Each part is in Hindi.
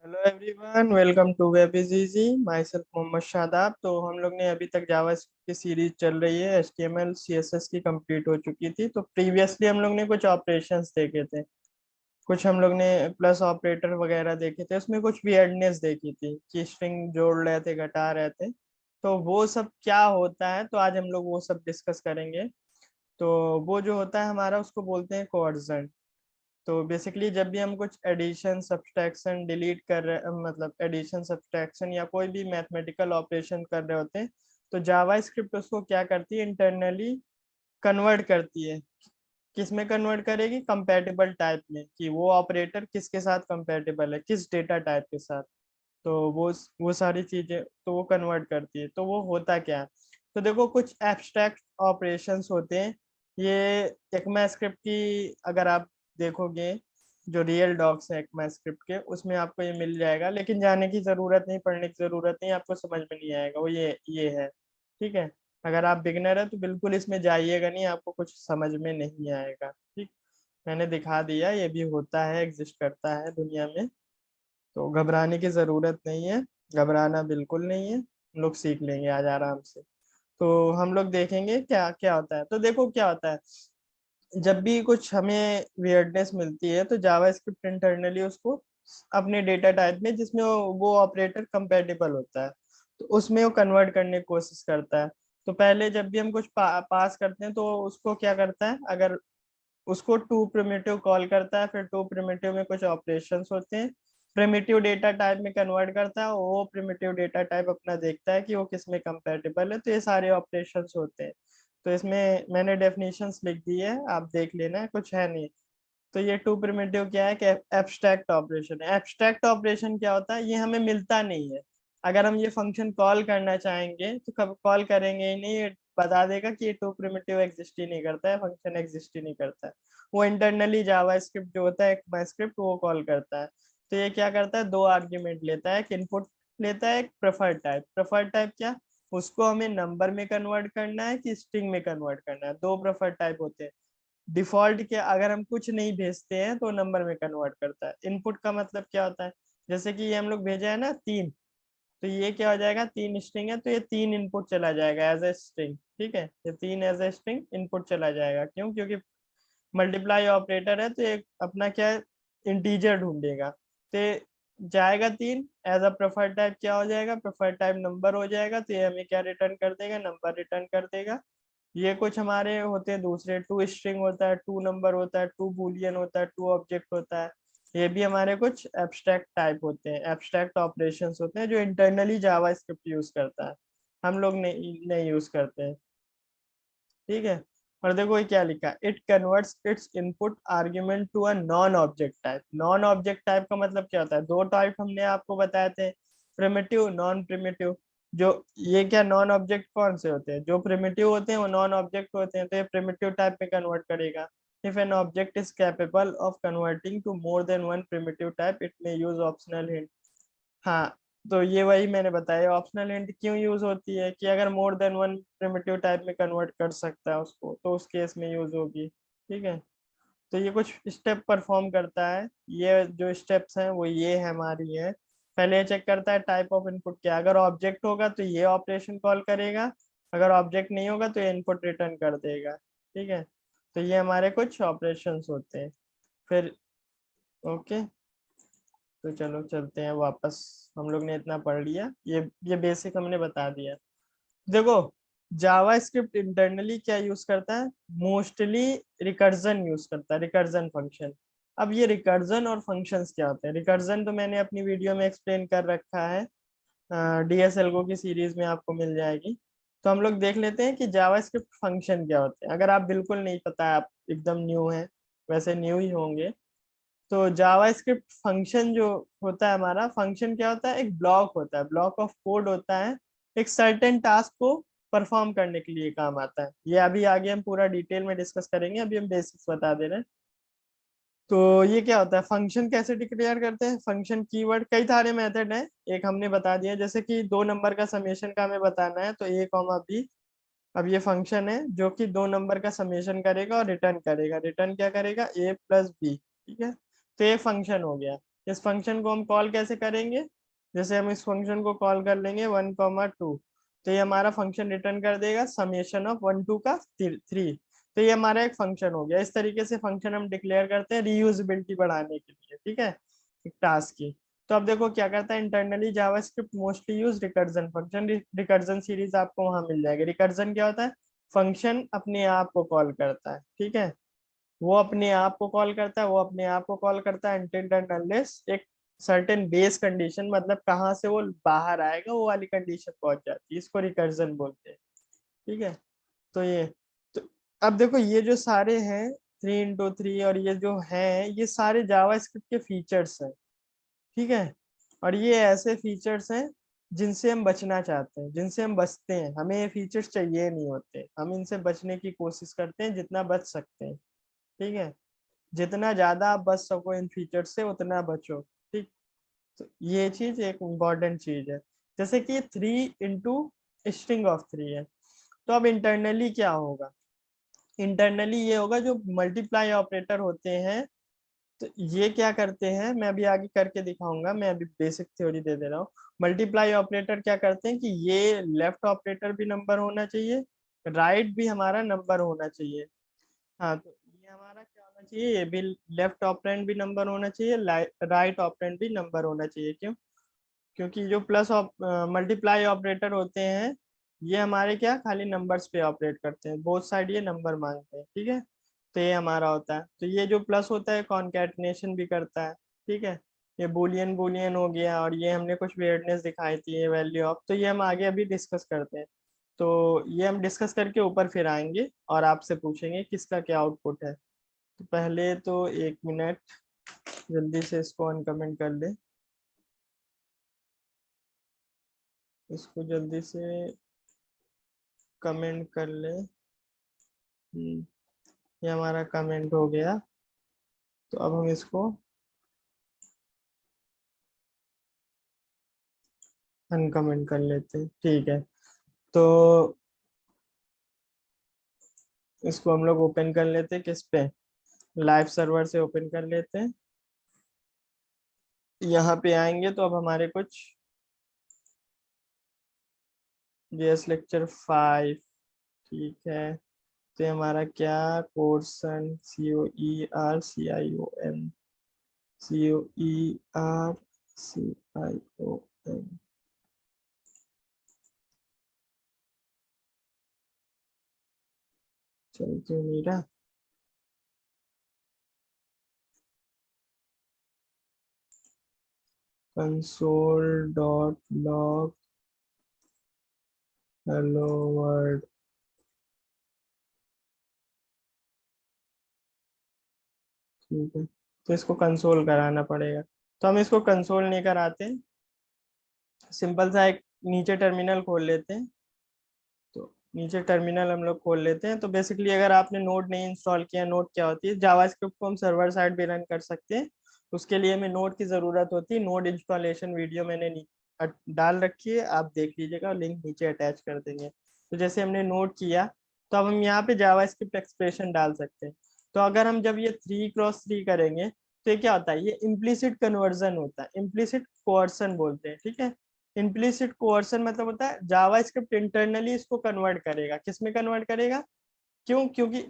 Hello everyone, welcome to web is easy. Myself Mohammad Shadab. तो हम लोग ने अभी तक जावास्क्रिप्ट की सीरीज चल रही है, HTML CSS की कंप्लीट हो चुकी थी। तो प्रीवियसली हम लोग ने कुछ ऑपरेशंस देखे थे, कुछ हम लोग ने प्लस ऑपरेटर वगैरह देखे थे। उसमें कुछ वियर्डनेस देखी थी कि स्ट्रिंग जोड़ रहे थे, घटा रहे थे। तो वो सब क्या होता है, तो आज हम लोग वो सब डिस्कस करेंगे। तो वो जो होता है हमारा, उसको बोलते हैं कोअर्जन। तो बेसिकली जब भी हम कुछ एडिशन सब्सट्रैक्शन डिलीट कर रहे, मतलब एडिशन सब्सट्रैक्शन या कोई भी मैथमेटिकल ऑपरेशन कर रहे होते हैं, तो जावा स्क्रिप्ट उसको क्या करती है, इंटरनली कन्वर्ट करती है। किस में कन्वर्ट करेगी? कंपैटिबल टाइप में, कि वो ऑपरेटर किसके साथ कंपैटिबल है, किस डेटा टाइप के साथ। तो वो सारी चीजें तो वो कन्वर्ट करती है। तो वो होता क्या है, तो देखो कुछ एब्स्ट्रैक्ट ऑपरेशंस होते हैं। ये ECMAScript की अगर आप देखोगे, जो रियल डॉक्स है ECMAScript के, उसमें आपको ये मिल जाएगा। लेकिन जाने की जरूरत नहीं, पढ़ने की जरूरत नहीं, आपको समझ में नहीं आएगा। वो ये है, ठीक है। अगर आप बिगनर है तो बिल्कुल इसमें जाइएगा नहीं, आपको कुछ समझ में नहीं आएगा, ठीक। मैंने दिखा दिया, ये भी होता है, एग्जिस्ट करता है दुनिया में। तो घबराने की जरूरत नहीं है, घबराना बिल्कुल नहीं है, हम लोग सीख लेंगे आज आराम से। तो हम लोग देखेंगे क्या क्या होता है। तो देखो क्या होता है, जब भी कुछ हमें वियर्डनेस मिलती है तो जावा स्क्रिप्ट इंटरनली उसको अपने डेटा टाइप में, जिसमें वो ऑपरेटर कंपेटिबल होता है, तो उसमें वो कन्वर्ट करने की कोशिश करता है। तो पहले जब भी हम कुछ पास करते हैं तो उसको क्या करता है, अगर उसको टू प्रिमिटिव कॉल करता है, फिर टू प्रिमिटिव में कुछ ऑपरेशंस होते हैं, प्रिमिटिव डेटा टाइप में कन्वर्ट करता है, वो प्रिमिटिव डेटा टाइप अपना देखता है कि वो किस में कंपेटिबल है। तो ये सारे ऑपरेशंस होते हैं। तो इसमें मैंने डेफिनेशंस लिख दी है, आप देख लेना, कुछ है नहीं। तो ये टू प्रिमिटिव क्या है कि एब्स्ट्रैक्ट ऑपरेशन है। एब्स्ट्रैक्ट ऑपरेशन क्या होता है, ये हमें मिलता नहीं है। अगर हम ये फंक्शन कॉल करना चाहेंगे तो कब कॉल करेंगे ही नहीं, ये बता देगा कि ये टू प्रिमिटिव एग्जिस्ट ही नहीं करता है, फंक्शन एग्जिस्ट ही नहीं करता है। वो इंटरनली जावा स्क्रिप्ट जो होता है, एक माई स्क्रिप्ट, वो कॉल करता है। तो ये क्या करता है, दो आर्ग्यूमेंट लेता है, एक इनपुट लेता है, एक प्रेफर्ड टाइप। प्रेफर्ड टाइप क्या, उसको हमें नंबर में कन्वर्ट करना है कि स्ट्रिंग में कन्वर्ट करना है। दो प्रेफर्ड टाइप होते हैं। डिफॉल्ट के अगर हम कुछ नहीं भेजते हैं तो नंबर में कन्वर्ट करता है। इनपुट का मतलब क्या होता है, जैसे कि ये हम लोग भेजा है ना 3, तो ये क्या हो जाएगा, 3 स्ट्रिंग है तो ये 3 इनपुट चला जाएगा एज ए स्ट्रिंग, ठीक है। ये 3 एज ए स्ट्रिंग इनपुट चला जाएगा, क्यों? क्योंकि मल्टीप्लाई ऑपरेटर है, तो एक अपना क्या है, इंटीजर ढूंढेगा। तो जाएगा 3 एज अ प्रेफर्ड टाइप, क्या हो जाएगा, प्रेफर्ड टाइप नंबर हो जाएगा। तो ये हमें क्या रिटर्न कर देगा, नंबर रिटर्न कर देगा। ये कुछ हमारे होते हैं दूसरे, टू स्ट्रिंग होता है, टू नंबर होता है, टू बूलियन होता है, टू ऑब्जेक्ट होता है। ये भी हमारे कुछ एब्स्ट्रैक्ट टाइप होते हैं, एब्स्ट्रैक्ट ऑपरेशंस होते हैं, जो इंटरनली जावा स्क्रिप्ट यूज करता है, हम लोग नहीं नहीं यूज करते हैं, ठीक है। और देखो ये क्या लिखा, it converts its input argument to a non object type. Non object type का मतलब क्या होता है, दो टाइप हमने आपको बताए थे, प्रिमिटिव, नॉन प्रिमिटिव। जो ये क्या, नॉन ऑब्जेक्ट कौन से होते हैं, जो प्रिमिटिव होते हैं वो नॉन ऑब्जेक्ट होते हैं, तो ये प्रिमिटिव टाइप में कन्वर्ट करेगा। If an object is capable of converting to more than one primitive type, it may use optional hint. हाँ, तो ये वही मैंने बताया, ऑप्शनल हिंट क्यों यूज होती है, कि अगर मोर देन वन प्रिमिटिव टाइप में कन्वर्ट कर सकता है उसको, तो उस केस में यूज होगी, ठीक है। तो ये कुछ स्टेप परफॉर्म करता है। ये जो स्टेप्स हैं वो ये है हमारी है। पहले ये चेक करता है टाइप ऑफ इनपुट क्या, अगर ऑब्जेक्ट होगा तो ये ऑपरेशन कॉल करेगा, अगर ऑब्जेक्ट नहीं होगा तो ये इनपुट रिटर्न कर देगा, ठीक है। तो ये हमारे कुछ ऑपरेशंस होते हैं। फिर ओके, तो चलो चलते हैं वापस। हम लोग ने इतना पढ़ लिया, ये बेसिक हमने बता दिया। देखो, जावा स्क्रिप्ट इंटरनली क्या यूज करता है, मोस्टली रिकर्जन यूज करता है, रिकर्जन फंक्शन। अब ये रिकर्जन और फंक्शंस क्या होते हैं, रिकर्जन तो मैंने अपनी वीडियो में एक्सप्लेन कर रखा है, DSLGO की सीरीज में आपको मिल जाएगी। तो हम लोग देख लेते हैं कि जावा स्क्रिप्ट फंक्शन क्या होते हैं, अगर आप बिल्कुल नहीं पता, आप एकदम न्यू हैं, वैसे न्यू ही होंगे। तो जावा स्क्रिप्ट फंक्शन जो होता है, हमारा फंक्शन क्या होता है, एक ब्लॉक होता है, ब्लॉक ऑफ कोड होता है, एक सर्टेन टास्क को परफॉर्म करने के लिए काम आता है। ये अभी आगे हम पूरा डिटेल में डिस्कस करेंगे, अभी हम बेसिक्स बता दे रहे हैं। तो ये क्या होता है, फंक्शन कैसे डिक्लेयर करते हैं, फंक्शन कीवर्ड कई सारे मेथड हैं, एक हमने बता दिया, जैसे कि दो नंबर का समेशन का हमें बताना है, तो A, B। अब ये फंक्शन है जो कि दो नंबर का समेशन करेगा और रिटर्न करेगा, रिटर्न क्या करेगा, A + B, ठीक है। तो ये फंक्शन हो गया। इस फंक्शन को हम कॉल कैसे करेंगे, जैसे हम इस फंक्शन को कॉल कर लेंगे 1,2, तो ये हमारा फंक्शन रिटर्न कर देगा समेशन ऑफ 1 2 का 3। तो ये हमारा एक फंक्शन हो गया। इस तरीके से फंक्शन हम डिक्लेयर करते हैं रीयूजेबिलिटी बढ़ाने के लिए, ठीक है, एक टास्क की। तो अब देखो क्या करता है, internally JavaScript mostly use recursion function. Recursion series आपको वहां मिल जाएगी। रिकर्जन क्या होता है, फंक्शन अपने आप को कॉल करता है, ठीक है, वो अपने आप को कॉल करता है, वो अपने आप को कॉल करता है अनटिल एंड अनलेस एक सर्टेन बेस कंडीशन, मतलब कहाँ से वो बाहर आएगा वो वाली कंडीशन पहुंच जाती है, इसको रिकर्जन बोलते हैं, ठीक है। तो ये, तो अब देखो ये जो सारे हैं 3 into 3 और ये जो हैं ये सारे जावास्क्रिप्ट के फीचर्स हैं, ठीक है। और ये ऐसे फीचर्स हैं जिनसे हम बचना चाहते हैं, जिनसे हम बचते हैं, हमें ये फीचर्स चाहिए नहीं होते, हम इनसे बचने की कोशिश करते हैं जितना बच सकते हैं, ठीक है। जितना ज्यादा आप बच सको इन फीचर से उतना बचो, ठीक। तो ये चीज एक इम्पॉर्टेंट चीज है। जैसे कि 3 into स्ट्रिंग ऑफ 3 है, तो अब इंटरनली क्या होगा, इंटरनली ये होगा जो मल्टीप्लाई ऑपरेटर होते हैं, तो ये क्या करते हैं, मैं अभी आगे करके दिखाऊंगा, मैं अभी बेसिक थ्योरी दे दे रहा हूँ। मल्टीप्लाई ऑपरेटर क्या करते हैं कि ये लेफ्ट ऑपरेटर भी नंबर होना चाहिए, राइट भी हमारा नंबर होना चाहिए। हाँ, तो ये हमारा क्या होना चाहिए, ये भी लेफ्ट ऑपरेंड भी नंबर होना चाहिए, राइट ऑपरेंड भी नंबर होना चाहिए। क्यों, क्योंकि जो प्लस मल्टीप्लाई ऑपरेटर होते हैं ये हमारे क्या खाली नंबर्स पे ऑपरेट करते हैं, बोथ साइड ये नंबर मांगते हैं, ठीक है। तो ये हमारा होता है, तो ये जो प्लस होता है कॉन्कैटिनेशन भी करता है, ठीक है। ये बुलियन बुलियन हो गया, और ये हमने कुछ वेयरनेस दिखाई थी, ये वैल्यू ऑफ, तो ये हम आगे अभी डिस्कस करते हैं। तो ये हम डिस्कस करके ऊपर फिर आएंगे और आपसे पूछेंगे किसका क्या आउटपुट है। तो पहले तो 1 मिनट, जल्दी से इसको अनकमेंट कर ले, इसको जल्दी से कमेंट कर ले। ये हमारा कमेंट हो गया, तो अब हम इसको अनकमेंट कर लेते हैं, ठीक है। तो इसको हम लोग ओपन कर लेते हैं, किस पे, लाइव सर्वर से ओपन कर लेते हैं। यहाँ पे आएंगे तो अब हमारे कुछ जेएस लेक्चर 5, ठीक है। तो ये हमारा क्या, कोर्सन, COERCION, चल क्यों नहीं रहा, console.log hello world, ठीक है। तो इसको कंसोल कराना पड़ेगा, तो हम इसको कंसोल नहीं कराते, सिंपल सा एक नीचे टर्मिनल खोल लेते हैं। तो नीचे टर्मिनल हम लोग खोल लेते हैं। तो बेसिकली अगर आपने नोड नहीं इंस्टॉल किया, नोड क्या होती है, जावास्क्रिप्ट को हम सर्वर साइड भी रन कर सकते हैं, उसके लिए हमें नोड की जरूरत होती है। नोड इंस्टॉलेशन वीडियो मैंने डाल रखी है, आप देख लीजिएगा, लिंक नीचे अटैच कर देंगे। तो जैसे हमने नोड किया, तो अब हम यहाँ पे जावास्क्रिप्ट एक्सप्रेशन डाल सकते हैं। तो अगर हम जब ये 3x3 करेंगे तो ये क्या होता है, ये इम्प्लिसिट कन्वर्जन होता है, इम्प्लिसिट कोअर्सन बोलते हैं, ठीक है। इम्प्लिसिट कोअर्सन मतलब होता है जावास्क्रिप्ट इंटरनली इसको कन्वर्ट करेगा, किस में कन्वर्ट करेगा, क्यों, क्योंकि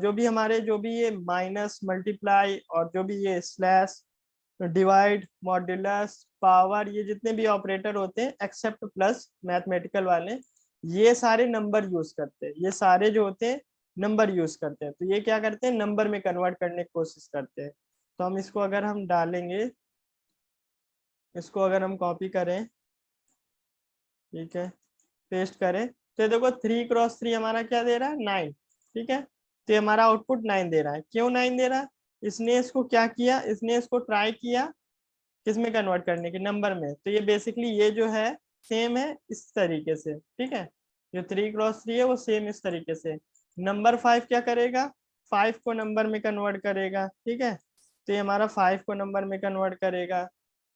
जो भी हमारे जो भी ये माइनस मल्टीप्लाई और जो भी ये स्लैश डिवाइड मॉड्यूलस पावर, ये जितने भी ऑपरेटर होते हैं एक्सेप्ट प्लस मैथमेटिकल वाले, ये सारे नंबर यूज करते हैं, ये सारे जो होते हैं नंबर यूज करते हैं। तो ये क्या करते हैं, नंबर में कन्वर्ट करने की कोशिश करते हैं। तो हम इसको अगर हम डालेंगे, इसको अगर हम कॉपी करें, ठीक है, पेस्ट करें, तो ये देखो 3x3 हमारा क्या दे रहा है, 9, ठीक है। तो ये हमारा आउटपुट 9 दे रहा है। क्यों 9 दे रहा है, इसने इसको क्या किया, इसने इसको ट्राई किया किसमें कन्वर्ट करने के, नंबर में। तो ये बेसिकली ये जो है सेम है इस तरीके से, ठीक है। जो 3x3 है वो सेम इस तरीके से। नंबर 5 क्या करेगा, 5 को नंबर में कन्वर्ट करेगा, ठीक है। तो ये हमारा 5 को नंबर में कन्वर्ट करेगा।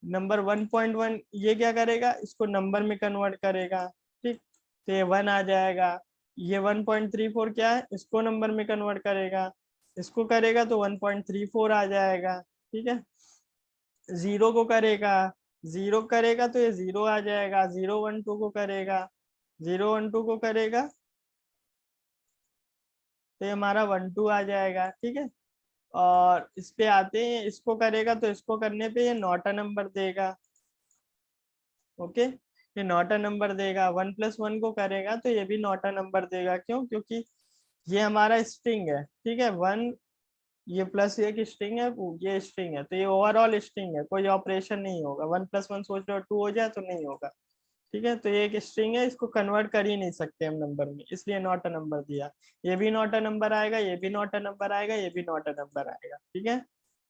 नंबर 1.1 ये क्या करेगा, इसको नंबर में कन्वर्ट करेगा, ठीक। तो ये 1 आ जाएगा। ये 1.34 क्या है, इसको नंबर में कन्वर्ट करेगा, इसको करेगा तो 1.34 आ जाएगा, ठीक है। जीरो को करेगा, जीरो करेगा तो ये जीरो आ जाएगा, 0 1 2 को करेगा, 0 1 2 को करेगा तो ये हमारा 1 2 आ जाएगा, ठीक है। और इस पे आते हैं, इसको करेगा तो इसको करने पे ये नॉटा नंबर देगा। ओके, ये नॉटा नंबर देगा। 1 + 1 को करेगा तो ये भी नॉटा नंबर देगा। क्यों? क्योंकि ये हमारा स्ट्रिंग है, ठीक है। वन, ये प्लस ये की स्ट्रिंग है, ये स्ट्रिंग है, तो ये ओवरऑल स्ट्रिंग है, कोई ऑपरेशन नहीं होगा। 1 + 1 सोच रहे हो 2 हो जाए तो नहीं होगा, ठीक है। तो ये एक स्ट्रिंग है, इसको कन्वर्ट कर ही नहीं सकते हम नंबर में, इसलिए नॉट अ नंबर दिया। ये भी नॉट अ नंबर आएगा, ये भी नॉट अ नंबर आएगा, ये भी नॉट अ नंबर आएगा, ठीक है।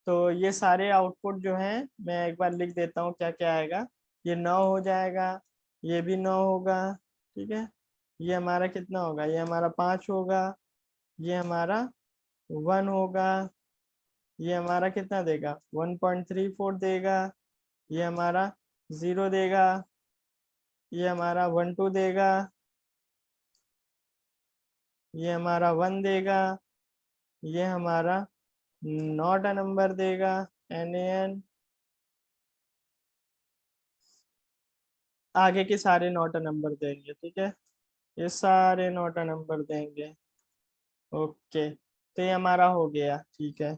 तो ये सारे आउटपुट जो हैं मैं एक बार लिख देता हूँ क्या क्या आएगा। ये 9 हो जाएगा, ये भी 9 होगा, ठीक है। ये हमारा कितना होगा? ये हमारा 5 होगा, ये हमारा 1 होगा, ये हमारा कितना देगा? 1.34 देगा, ये हमारा 0 देगा, ये हमारा 1 2 देगा, ये हमारा 1 देगा, ये हमारा नॉट अ नंबर देगा, NaN। आगे के सारे नॉट अ नंबर देंगे, ठीक है। ये सारे नॉट अ नंबर देंगे। ओके, तो ये हमारा हो गया, ठीक है।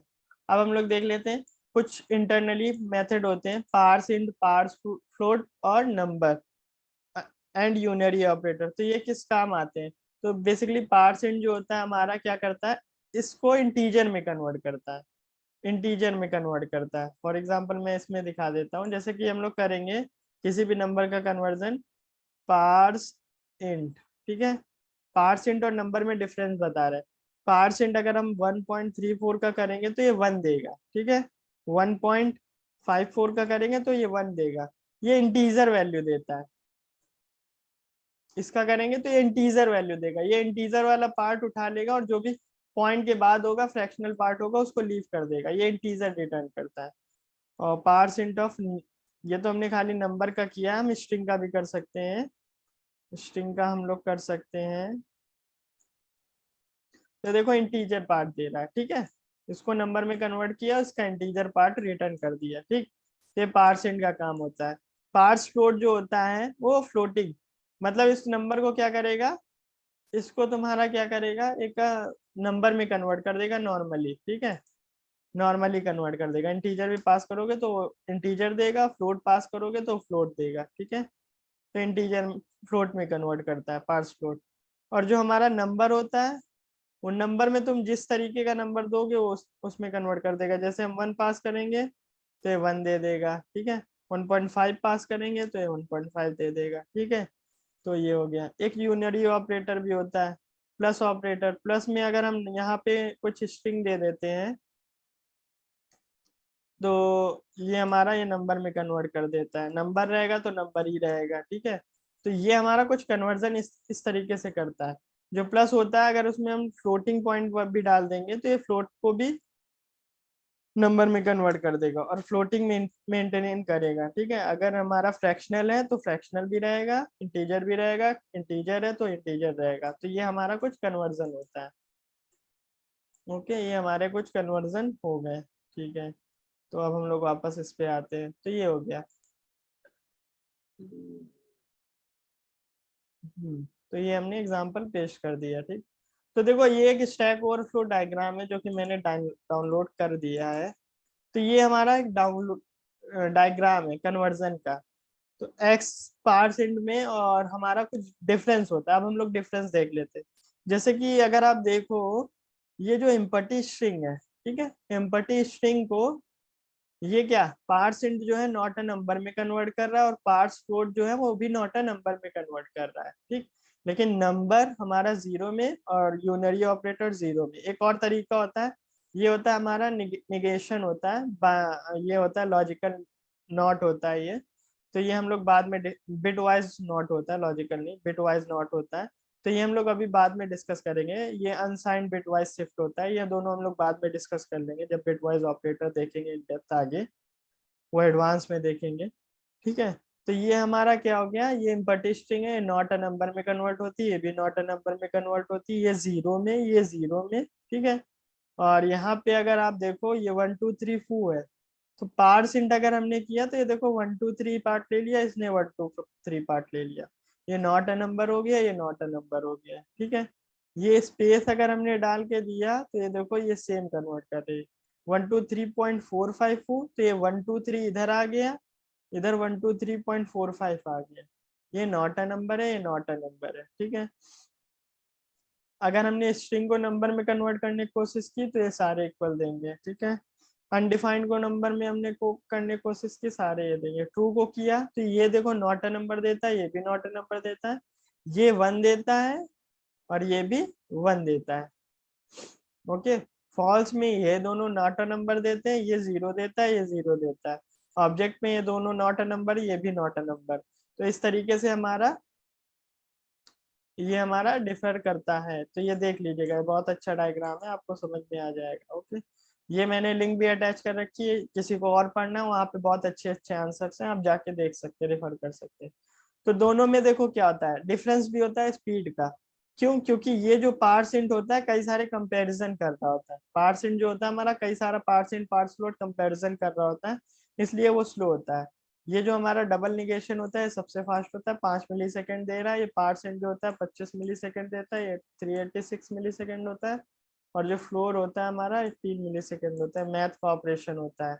अब हम लोग देख लेते हैं कुछ इंटरनली मेथड होते हैं, पार्स इंट, पार्स फ्लोट और नंबर एंड यूनरी ऑपरेटर। तो ये किस काम आते हैं? तो बेसिकली पार्स इंट जो होता है हमारा क्या करता है, इसको इंटीजर में कन्वर्ट करता है, इंटीजर में कन्वर्ट करता है। फॉर एग्जांपल मैं इसमें दिखा देता हूँ, जैसे कि हम लोग करेंगे किसी भी नंबर का कन्वर्जन पार्स इंट, ठीक है। पार्स इंट और नंबर में डिफरेंस बता रहे हैं। पार्स इंट अगर हम 1.34 का करेंगे तो ये 1 देगा, ठीक है। 1.54 का करेंगे तो ये 1 देगा, ये इंटीजर वैल्यू देता है। इसका करेंगे तो ये इंटीजर वैल्यू देगा, ये इंटीजर वाला पार्ट उठा लेगा और जो भी पॉइंट के बाद होगा, फ्रैक्शनल पार्ट होगा, उसको लीव कर देगा, ये इंटीजर रिटर्न करता है। और पार्स इंट ऑफ, ये तो हमने खाली नंबर का किया, हम स्ट्रिंग का भी कर सकते हैं, स्ट्रिंग का हम लोग कर सकते हैं। तो देखो इंटीजर पार्ट दे रहा है, ठीक है। इसको नंबर में कन्वर्ट किया, उसका इंटीजर पार्ट रिटर्न कर दिया, ठीक। ये पार्स इंट का काम होता है। पार्स फ्लोट जो होता है वो फ्लोटिंग, मतलब इस नंबर को क्या करेगा, इसको तुम्हारा क्या करेगा, एक नंबर में कन्वर्ट कर देगा नॉर्मली, ठीक है। नॉर्मली कन्वर्ट कर देगा, इंटीजर भी पास करोगे तो इंटीजर देगा, फ्लोट पास करोगे तो फ्लोट देगा, ठीक है। तो इंटीजर फ्लोट में कन्वर्ट करता है, पार्स फ्लोट। और जो हमारा नंबर होता है, वो नंबर में तुम जिस तरीके का नंबर दोगे वो उसमें कन्वर्ट कर देगा। जैसे हम 1 पास करेंगे तो ये 1 दे देगा, ठीक है। 1.5 पास करेंगे तो ये 1.5 दे देगा, ठीक है। तो ये हो गया। एक यूनरी ऑपरेटर भी होता है, प्लस ऑपरेटर। प्लस में अगर हम यहाँ पे कुछ स्ट्रिंग दे देते हैं तो ये हमारा ये नंबर में कन्वर्ट कर देता है, नंबर रहेगा तो नंबर ही रहेगा, ठीक है। तो ये हमारा कुछ कन्वर्जन इस तरीके से करता है। जो प्लस होता है, अगर उसमें हम फ्लोटिंग पॉइंट भी डाल देंगे तो ये फ्लोट को भी नंबर में कन्वर्ट कर देगा और फ्लोटिंग मेंटेन करेगा, ठीक है। अगर हमारा फ्रैक्शनल है तो फ्रैक्शनल भी रहेगा, इंटीजर भी रहेगा, इंटीजर है तो इंटीजर रहेगा। तो ये हमारा कुछ कन्वर्जन होता है। ओके, ये हमारे कुछ कन्वर्जन हो गए, ठीक है। तो अब हम लोग वापस इस पे आते हैं, तो ये हो गया। तो ये हमने एग्जांपल पेश कर दिया, ठीक। तो देखो ये एक स्टैक ओवरफ्लो डायग्राम है जो कि मैंने डाउनलोड कर दिया है। तो ये हमारा एक डाउनलोड डायग्राम है कन्वर्जन का। तो एक्स पार्स इंट में और हमारा कुछ डिफरेंस होता है। अब हम लोग डिफरेंस देख लेते हैं। जैसे कि अगर आप देखो, ये जो एम्पटी स्ट्रिंग है, ठीक है, एम्पटी स्ट्रिंग को ये क्या पार्स इंट जो है नॉट अ नंबर में कन्वर्ट कर रहा है और पार्स फ्लोट जो है वो भी नॉट अ नंबर में कन्वर्ट कर रहा है, ठीक। लेकिन नंबर हमारा 0 में और यूनरी ऑपरेटर 0 में। एक और तरीका होता है, ये होता है हमारा निगेशन होता है, ये होता है लॉजिकल नॉट होता है ये। तो ये हम लोग बाद में, बिट वाइज नॉट होता है, लॉजिकल नहीं, बिट वाइज नॉट होता है। तो ये हम लोग अभी बाद में डिस्कस करेंगे। ये अनसाइंड बिट वाइज शिफ्ट होता है, ये दोनों हम लोग बाद में डिस्कस कर लेंगे जब बिट वाइज ऑपरेटर देखेंगे इन डेप्थ आगे, वो एडवांस में देखेंगे, ठीक है। तो ये हमारा क्या हो गया, ये इम्पटी स्ट्रिंग है, नॉट अ नंबर में कन्वर्ट होती है, ये भी नॉट अ नंबर में कन्वर्ट होती है, ये 0 में, ये 0 में, ठीक है। और यहाँ पे अगर आप देखो ये 1 2 3 4 है, तो पार्स इंट अगर हमने किया तो ये देखो 1 2 3 पार्ट ले लिया इसने, 1 2 3 पार्ट ले लिया, ये नॉट अ नंबर हो गया, ये नॉट अ नंबर हो गया, ठीक है। ये स्पेस अगर हमने डाल के दिया तो ये देखो ये सेम कन्वर्ट कर रही है, 1 2 3.454, तो ये 1 2 3 इधर आ गया, इधर 1 2 3.45 आ गया, ये नॉट अ नंबर है, ये नॉट अ नंबर है, ठीक है। अगर हमने स्ट्रिंग को नंबर में कन्वर्ट करने की कोशिश की तो ये सारे इक्वल देंगे, ठीक है। अनडिफाइंड को नंबर में हमने को करने की कोशिश की, सारे ये देंगे। ट्रू को किया तो ये देखो नॉट अ नंबर देता है, ये भी नॉट अ नंबर देता है, ये 1 देता है और ये भी 1 देता है, ओके। फॉल्स में ये दोनों नॉट अ नंबर देते हैं, ये 0 देता है, ये 0 देता है। ऑब्जेक्ट में ये दोनों नॉट अ नंबर, ये भी नॉट अ नंबर। तो इस तरीके से ये हमारा डिफर करता है। तो ये देख लीजिएगा, बहुत अच्छा डायग्राम है, आपको समझ में आ जाएगा, ओके। ये मैंने लिंक भी अटैच कर रखी है, किसी को और पढ़ना है वहाँ पे बहुत अच्छे अच्छे आंसर्स हैं, आप जाके देख सकते हैं, रेफर कर सकते हैं। तो दोनों में देखो क्या होता है, डिफरेंस भी होता है स्पीड का। क्यों? क्योंकि ये जो पार्सेंट होता है कई सारे कंपैरिजन कर रहा होता है, पार्सेंट जो होता है हमारा कई सारा पार्सेंट पार्ट स्लोट कंपैरिजन कर रहा होता है, इसलिए वो स्लो होता है। ये जो हमारा डबल निगेशन होता है सबसे फास्ट होता है, 5 मिली सेकेंड दे रहा है। ये पार्सेंट जो होता है 25 मिली सेकेंड देता है, ये 386 मिली सेकेंड होता है। और जो फ्लोर होता है हमारा 3 मिली सेकेंड होता है, मैथ का ऑपरेशन होता है।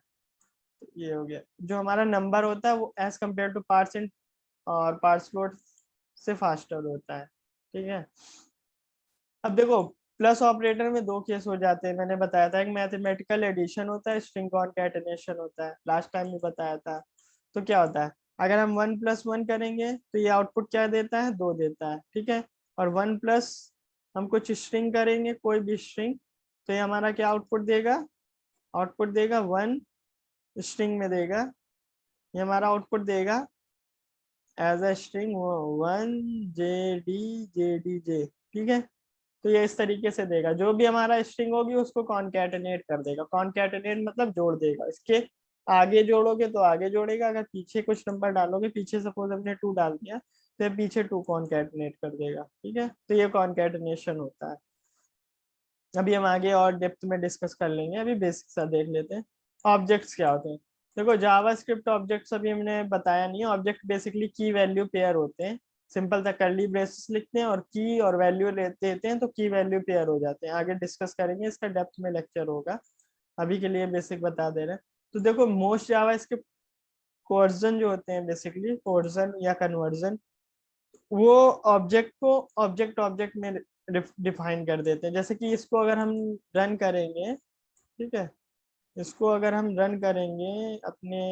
ये हो गया, जो हमारा नंबर होता है वो एज कम्पेयर टू पार्सेंट और पार्ट्स फ्लोट से फास्टर होता है, ठीक है। अब देखो प्लस ऑपरेटर में दो केस हो जाते हैं, मैंने बताया था, एक मैथमेटिकल एडिशन होता है, स्ट्रिंग कॉन्कैटिनेशन होता है, लास्ट टाइम भी बताया था। तो क्या होता है, अगर हम 1 + 1 करेंगे तो ये आउटपुट क्या देता है, 2 देता है, ठीक है। और 1+ हम कुछ स्ट्रिंग करेंगे, कोई भी स्ट्रिंग, तो ये हमारा क्या आउटपुट देगा, आउटपुट देगा 1 स्ट्रिंग में देगा, ये हमारा आउटपुट देगा as a string 1 JD JDJ, ठीक है। तो ये इस तरीके से देगा, जो भी हमारा स्ट्रिंग होगी उसको कॉन्कैटिनेट कर देगा, कॉन्कैटिनेट मतलब जोड़ देगा, इसके आगे जोड़ोगे तो आगे जोड़ेगा, अगर पीछे कुछ नंबर डालोगे, पीछे सपोज हमने 2 डाल दिया तो ये पीछे 2 कॉन्कैटिनेट कर देगा, ठीक है। तो ये कॉन्कैटिनेशन होता है। अभी हम आगे और डेप्थ में डिस्कस कर लेंगे, अभी बेसिक सा देख लेते हैं। ऑब्जेक्ट्स क्या होते हैं, देखो जावास्क्रिप्ट ऑब्जेक्ट्स अभी हमने बताया नहीं है। ऑब्जेक्ट बेसिकली की वैल्यू पेयर होते हैं, सिंपल सा कर्ली ब्रेसेस लिखते हैं और की और वैल्यू लेते देते हैं तो की वैल्यू पेयर हो जाते हैं। आगे डिस्कस करेंगे, इसका डेप्थ में लेक्चर होगा, अभी के लिए बेसिक बता दे रहे हैं। तो देखो मोस्ट जावास्क्रिप्ट कोवर्जन जो होते हैं, बेसिकली कोवर्जन या कन्वर्जन, वो ऑब्जेक्ट को ऑब्जेक्ट ऑब्जेक्ट में डिफाइन कर देते हैं। जैसे कि इसको अगर हम रन करेंगे, ठीक है, इसको अगर हम रन करेंगे अपने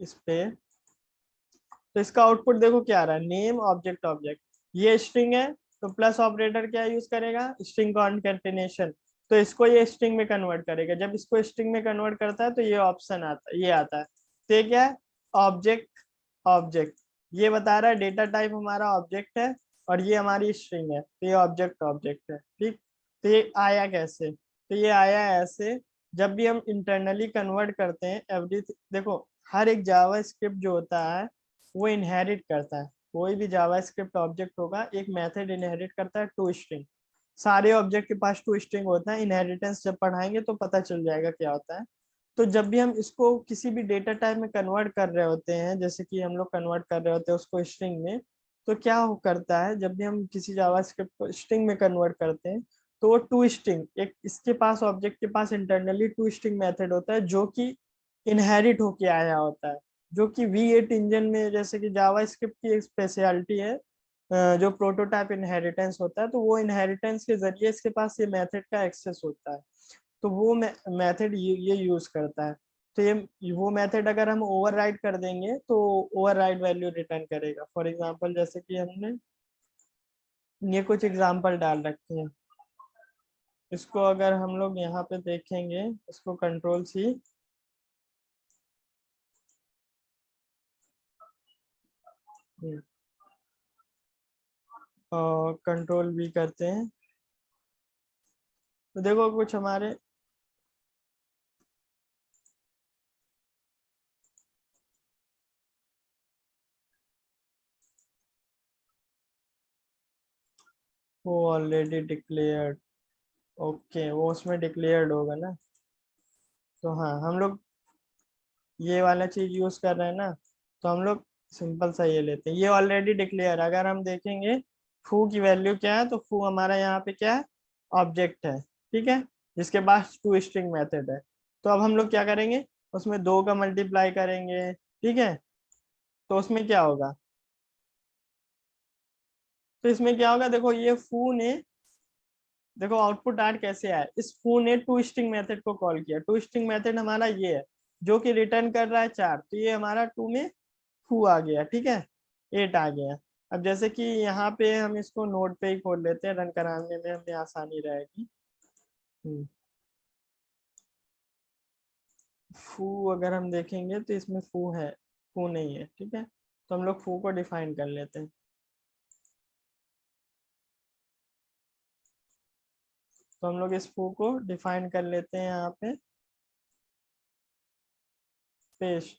इस पे, तो इसका आउटपुट देखो क्या आ रहा है, नेम ऑब्जेक्ट ऑब्जेक्ट, ये स्ट्रिंग है, तो प्लस ऑपरेटर क्या यूज करेगा, स्ट्रिंग कॉन्कैटिनेशन, तो इसको ये स्ट्रिंग में कन्वर्ट करेगा। जब इसको स्ट्रिंग में कन्वर्ट करता है तो ये ऑप्शन आता है, ये आता है, तो ये क्या है, ऑब्जेक्ट ऑब्जेक्ट, ये बता रहा है डेटा टाइप हमारा ऑब्जेक्ट है और ये हमारी स्ट्रिंग है, तो ये ऑब्जेक्ट ऑब्जेक्ट है, ठीक। तो ये आया कैसे, तो ये आया ऐसे, जब भी हम इंटरनली कन्वर्ट करते हैं एवरी, देखो हर एक जावा स्क्रिप्ट जो होता है वो इनहेरिट करता है, कोई भी जावास्क्रिप्ट ऑब्जेक्ट होगा एक मेथड इनहेरिट करता है टू स्ट्रिंग, सारे ऑब्जेक्ट के पास टू स्ट्रिंग होता है। इनहेरिटेंस जब पढ़ाएंगे तो पता चल जाएगा क्या होता है। तो जब भी हम इसको किसी भी डेटा टाइप में कन्वर्ट कर रहे होते हैं, जैसे कि हम लोग कन्वर्ट कर रहे होते हैं उसको स्ट्रिंग में, तो क्या हो करता है, जब भी हम किसी जावास्क्रिप्ट को स्ट्रिंग में कन्वर्ट करते हैं तो वो टू स्ट्रिंग, एक इसके पास ऑब्जेक्ट के पास इंटरनली टू स्ट्रिंग मेथड होता है जो कि इनहेरिट होके आया होता है, जो कि V8 इंजन में, जैसे कि जावा स्क्रिप्ट की एक स्पेशलिटी है, जो प्रोटोटाइप इनहेरिटेंस होता है, तो वो इनहेरिटेंस के जरिए इसके पास ये मेथड का एक्सेस होता है, तो वो मेथड ये यूज करता है। तो ये वो मेथड अगर हम ओवरराइड कर देंगे तो ओवरराइड वैल्यू रिटर्न करेगा। फॉर एग्जांपल जैसे कि हमने ये कुछ एग्जांपल डाल रखे हैं, इसको अगर हम लोग यहाँ पे देखेंगे, इसको Ctrl+C और Ctrl+V करते हैं, तो देखो कुछ हमारे वो ऑलरेडी डिक्लेयर्ड, ओके, वो उसमें डिक्लेयर्ड होगा ना। तो हाँ, हम लोग ये वाला चीज यूज कर रहे हैं ना, तो हम लोग सिंपल सा ये लेते हैं, ये ऑलरेडी डिक्लेयर। अगर हम देखेंगे फू की वैल्यू क्या है, तो फू हमारा यहाँ पे क्या है, ऑब्जेक्ट है, ठीक है, जिसके पास टू स्ट्रिंग मेथड है। तो अब हम लोग क्या करेंगे, उसमें दो का मल्टीप्लाई करेंगे, ठीक है। तो उसमें क्या होगा, तो इसमें क्या होगा, देखो ये फू ने, देखो आउटपुट आर्ट कैसे आया, इस फू ने टू स्ट्रिंग मेथड को कॉल किया। टू स्ट्रिंग मेथड हमारा ये है, जो कि रिटर्न कर रहा है 4, तो ये हमारा टू में फू आ गया, ठीक है, 8 आ गया। अब जैसे कि यहाँ पे हम इसको नोट पे ही खोल लेते हैं, रन कराने में हमें आसानी रहेगी। फू अगर हम देखेंगे तो इसमें फू है, फू नहीं है, ठीक है। तो हम लोग फू को डिफाइन कर लेते हैं। तो हम लोग इस फू को डिफाइन कर लेते हैं यहाँ पे, पेस्ट,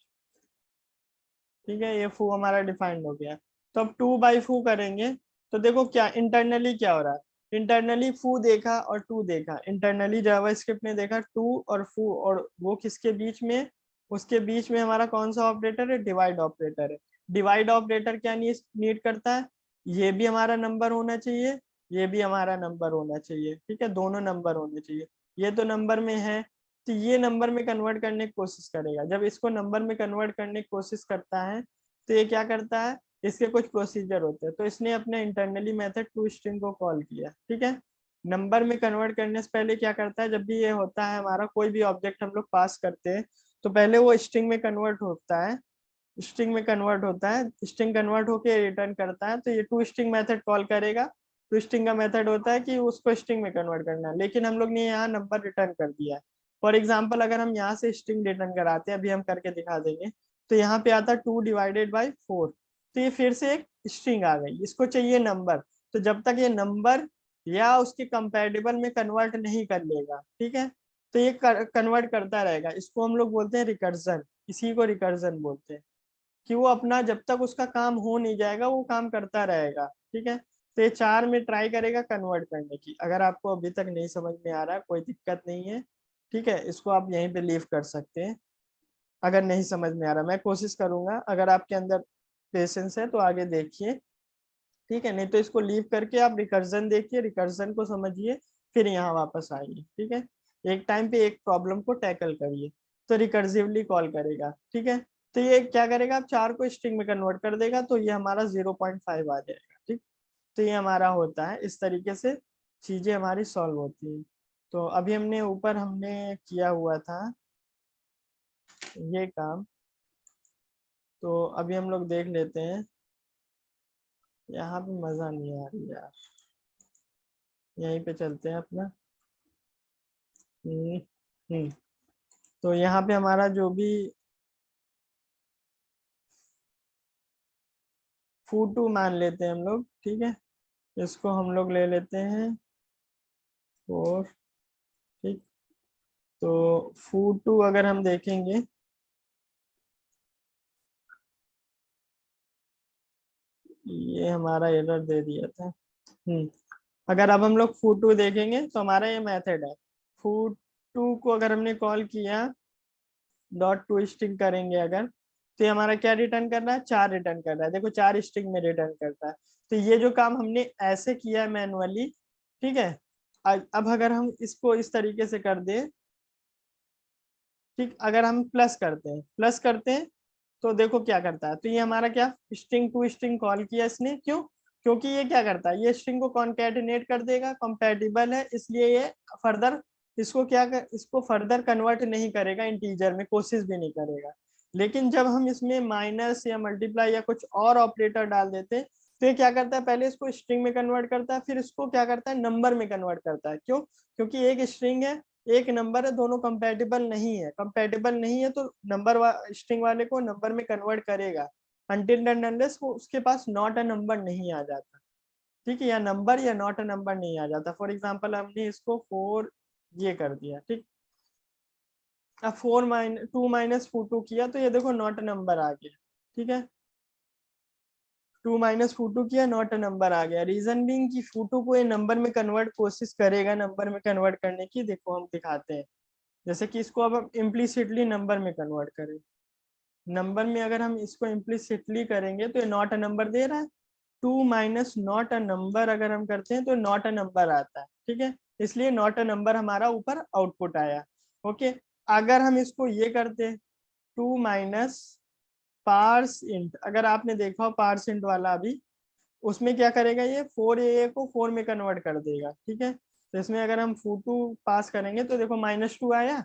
ठीक है, ये फू हमारा डिफाइंड हो गया। तो अब टू बाई फू करेंगे, तो देखो क्या इंटरनली क्या हो रहा है, इंटरनली फू देखा और टू देखा, इंटरनली जावास्क्रिप्ट ने देखा टू और फू, और वो किसके बीच में, उसके बीच में हमारा कौन सा ऑपरेटर है, डिवाइड ऑपरेटर है। डिवाइड ऑपरेटर क्या नीड करता है, ये भी हमारा नंबर होना चाहिए, ये भी हमारा नंबर होना चाहिए, ठीक है, दोनों नंबर होने चाहिए। ये तो नंबर में है, तो ये नंबर में कन्वर्ट करने की कोशिश करेगा। जब इसको नंबर में कन्वर्ट करने की कोशिश करता है, तो ये क्या करता है, इसके कुछ प्रोसीजर होते हैं। तो इसने अपने इंटरनली मेथड टू स्ट्रिंग को कॉल किया, ठीक है। नंबर में कन्वर्ट करने से पहले क्या करता है, जब भी ये होता है हमारा कोई भी ऑब्जेक्ट हम लोग पास करते हैं, तो पहले वो स्ट्रिंग में कन्वर्ट होता है, स्ट्रिंग में कन्वर्ट होता है, स्ट्रिंग कन्वर्ट होके रिटर्न करता है, तो ये टू स्ट्रिंग मेथड कॉल करेगा। टू स्ट्रिंग का मेथड होता है कि उसको स्ट्रिंग में कन्वर्ट करना है, लेकिन हम लोग ने यहाँ नंबर रिटर्न कर दिया है। फॉर एग्जाम्पल अगर हम यहाँ से स्ट्रिंग रिटर्न कराते हैं, अभी हम करके दिखा देंगे, तो यहाँ पे आता 2/4, तो ये फिर से एक स्ट्रिंग आ गई, इसको चाहिए नंबर। तो जब तक ये नंबर या उसके कंपैटिबल में कन्वर्ट नहीं कर लेगा, ठीक है, तो ये कन्वर्ट करता रहेगा। इसको हम लोग बोलते हैं रिकर्जन, इसी को रिकर्जन बोलते हैं, कि वो अपना जब तक उसका काम हो नहीं जाएगा वो काम करता रहेगा, ठीक है। तो ये 4 में ट्राई करेगा कन्वर्ट करने की। अगर आपको अभी तक नहीं समझ में आ रहा है, कोई दिक्कत नहीं है, ठीक है, इसको आप यहीं पे लीव कर सकते हैं। अगर नहीं समझ में आ रहा, मैं कोशिश करूंगा, अगर आपके अंदर पेशेंस है तो आगे देखिए, ठीक है, नहीं तो इसको लीव करके आप रिकर्जन देखिए, रिकर्जन को समझिए, फिर यहाँ वापस आइए, ठीक है। एक टाइम पे एक प्रॉब्लम को टैकल करिए। तो रिकर्सिवली कॉल करेगा, ठीक है। तो ये क्या करेगा, आप 4 को स्ट्रिंग में कन्वर्ट कर देगा, तो ये हमारा 0.5 आ जाएगा, ठीक। तो ये हमारा होता है, इस तरीके से चीजें हमारी सॉल्व होती हैं। तो अभी हमने ऊपर हमने किया हुआ था ये काम, तो अभी हम लोग देख लेते हैं। यहाँ पे मजा नहीं आ रही यार, यहीं पे चलते हैं अपना। हम्म हम्म। तो यहाँ पे हमारा जो भी फू2 मान लेते हैं हम लोग, ठीक है, इसको हम लोग ले लेते हैं 4, ठीक। तो फू2 अगर हम देखेंगे, ये हमारा एरर दे दिया था। अगर अब हम लोग फू2 देखेंगे, तो हमारा ये मेथड है, फू2 को अगर हमने कॉल किया, डॉट टू स्ट्रिंग करेंगे अगर, तो ये हमारा क्या रिटर्न कर रहा है, 4 रिटर्न कर रहा है, देखो 4 स्ट्रिंग में रिटर्न करता है। तो ये जो काम हमने ऐसे किया मैनुअली, ठीक है, अब अगर हम इसको इस तरीके से कर दें, ठीक, अगर हम प्लस करते हैं तो देखो क्या करता है, तो ये हमारा क्या, स्ट्रिंग टू स्ट्रिंग कॉल किया इसने, क्यों, क्योंकि ये क्या करता है, ये स्ट्रिंग को कॉन्केटिनेट कर देगा, कंपैटिबल है, इसलिए ये फर्दर इसको फर्दर कन्वर्ट नहीं करेगा इंटीजर में, कोशिश भी नहीं करेगा। लेकिन जब हम इसमें माइनस या मल्टीप्लाई या कुछ और ऑपरेटर डाल देते हैं, तो ये क्या करता है, पहले इसको स्ट्रिंग में कन्वर्ट करता है, फिर इसको क्या करता है, नंबर में कन्वर्ट करता है। क्यों, क्योंकि एक स्ट्रिंग है, एक नंबर है, दोनों कंपैटिबल नहीं है, कंपैटिबल नहीं है, तो स्ट्रिंग वाले को नंबर में कन्वर्ट करेगा, अनटिल एंड अनलेस वो उसके पास नॉट अ नंबर नहीं आ जाता, ठीक है, या नंबर या नॉट अ नंबर नहीं आ जाता। फॉर एग्जाम्पल हमने इसको 4 ये कर दिया, ठीक। अब 2 - 4 किया, तो ये देखो नॉट अ नंबर आ गया, ठीक है। टू माइनस फूटू किया, नॉट अ नंबर आ गया। रीजन बीइंग कि फूटू को ये नंबर में कन्वर्ट कोशिश करेगा नंबर में कन्वर्ट करने की, देखो हम दिखाते हैं। जैसे कि इसको अब हम इम्प्लिसिटली नंबर में कन्वर्ट करें, नंबर में अगर हम इसको इम्प्लिसिटली करेंगे तो ये नॉट अ नंबर दे रहा है। Two minus not a number अगर हम करते हैं तो नॉट अ नंबर आता है, ठीक है, इसलिए नॉट अ नंबर हमारा ऊपर आउटपुट आया। ओके, अगर हम इसको ये करते, टू माइनस पार्स इंट, अगर आपने देखा हो पार्स इंट वाला अभी, उसमें क्या करेगा ये 4a को 4 में कन्वर्ट कर देगा, ठीक है। तो इसमें अगर हम फूटू पास करेंगे तो देखो -2 आया,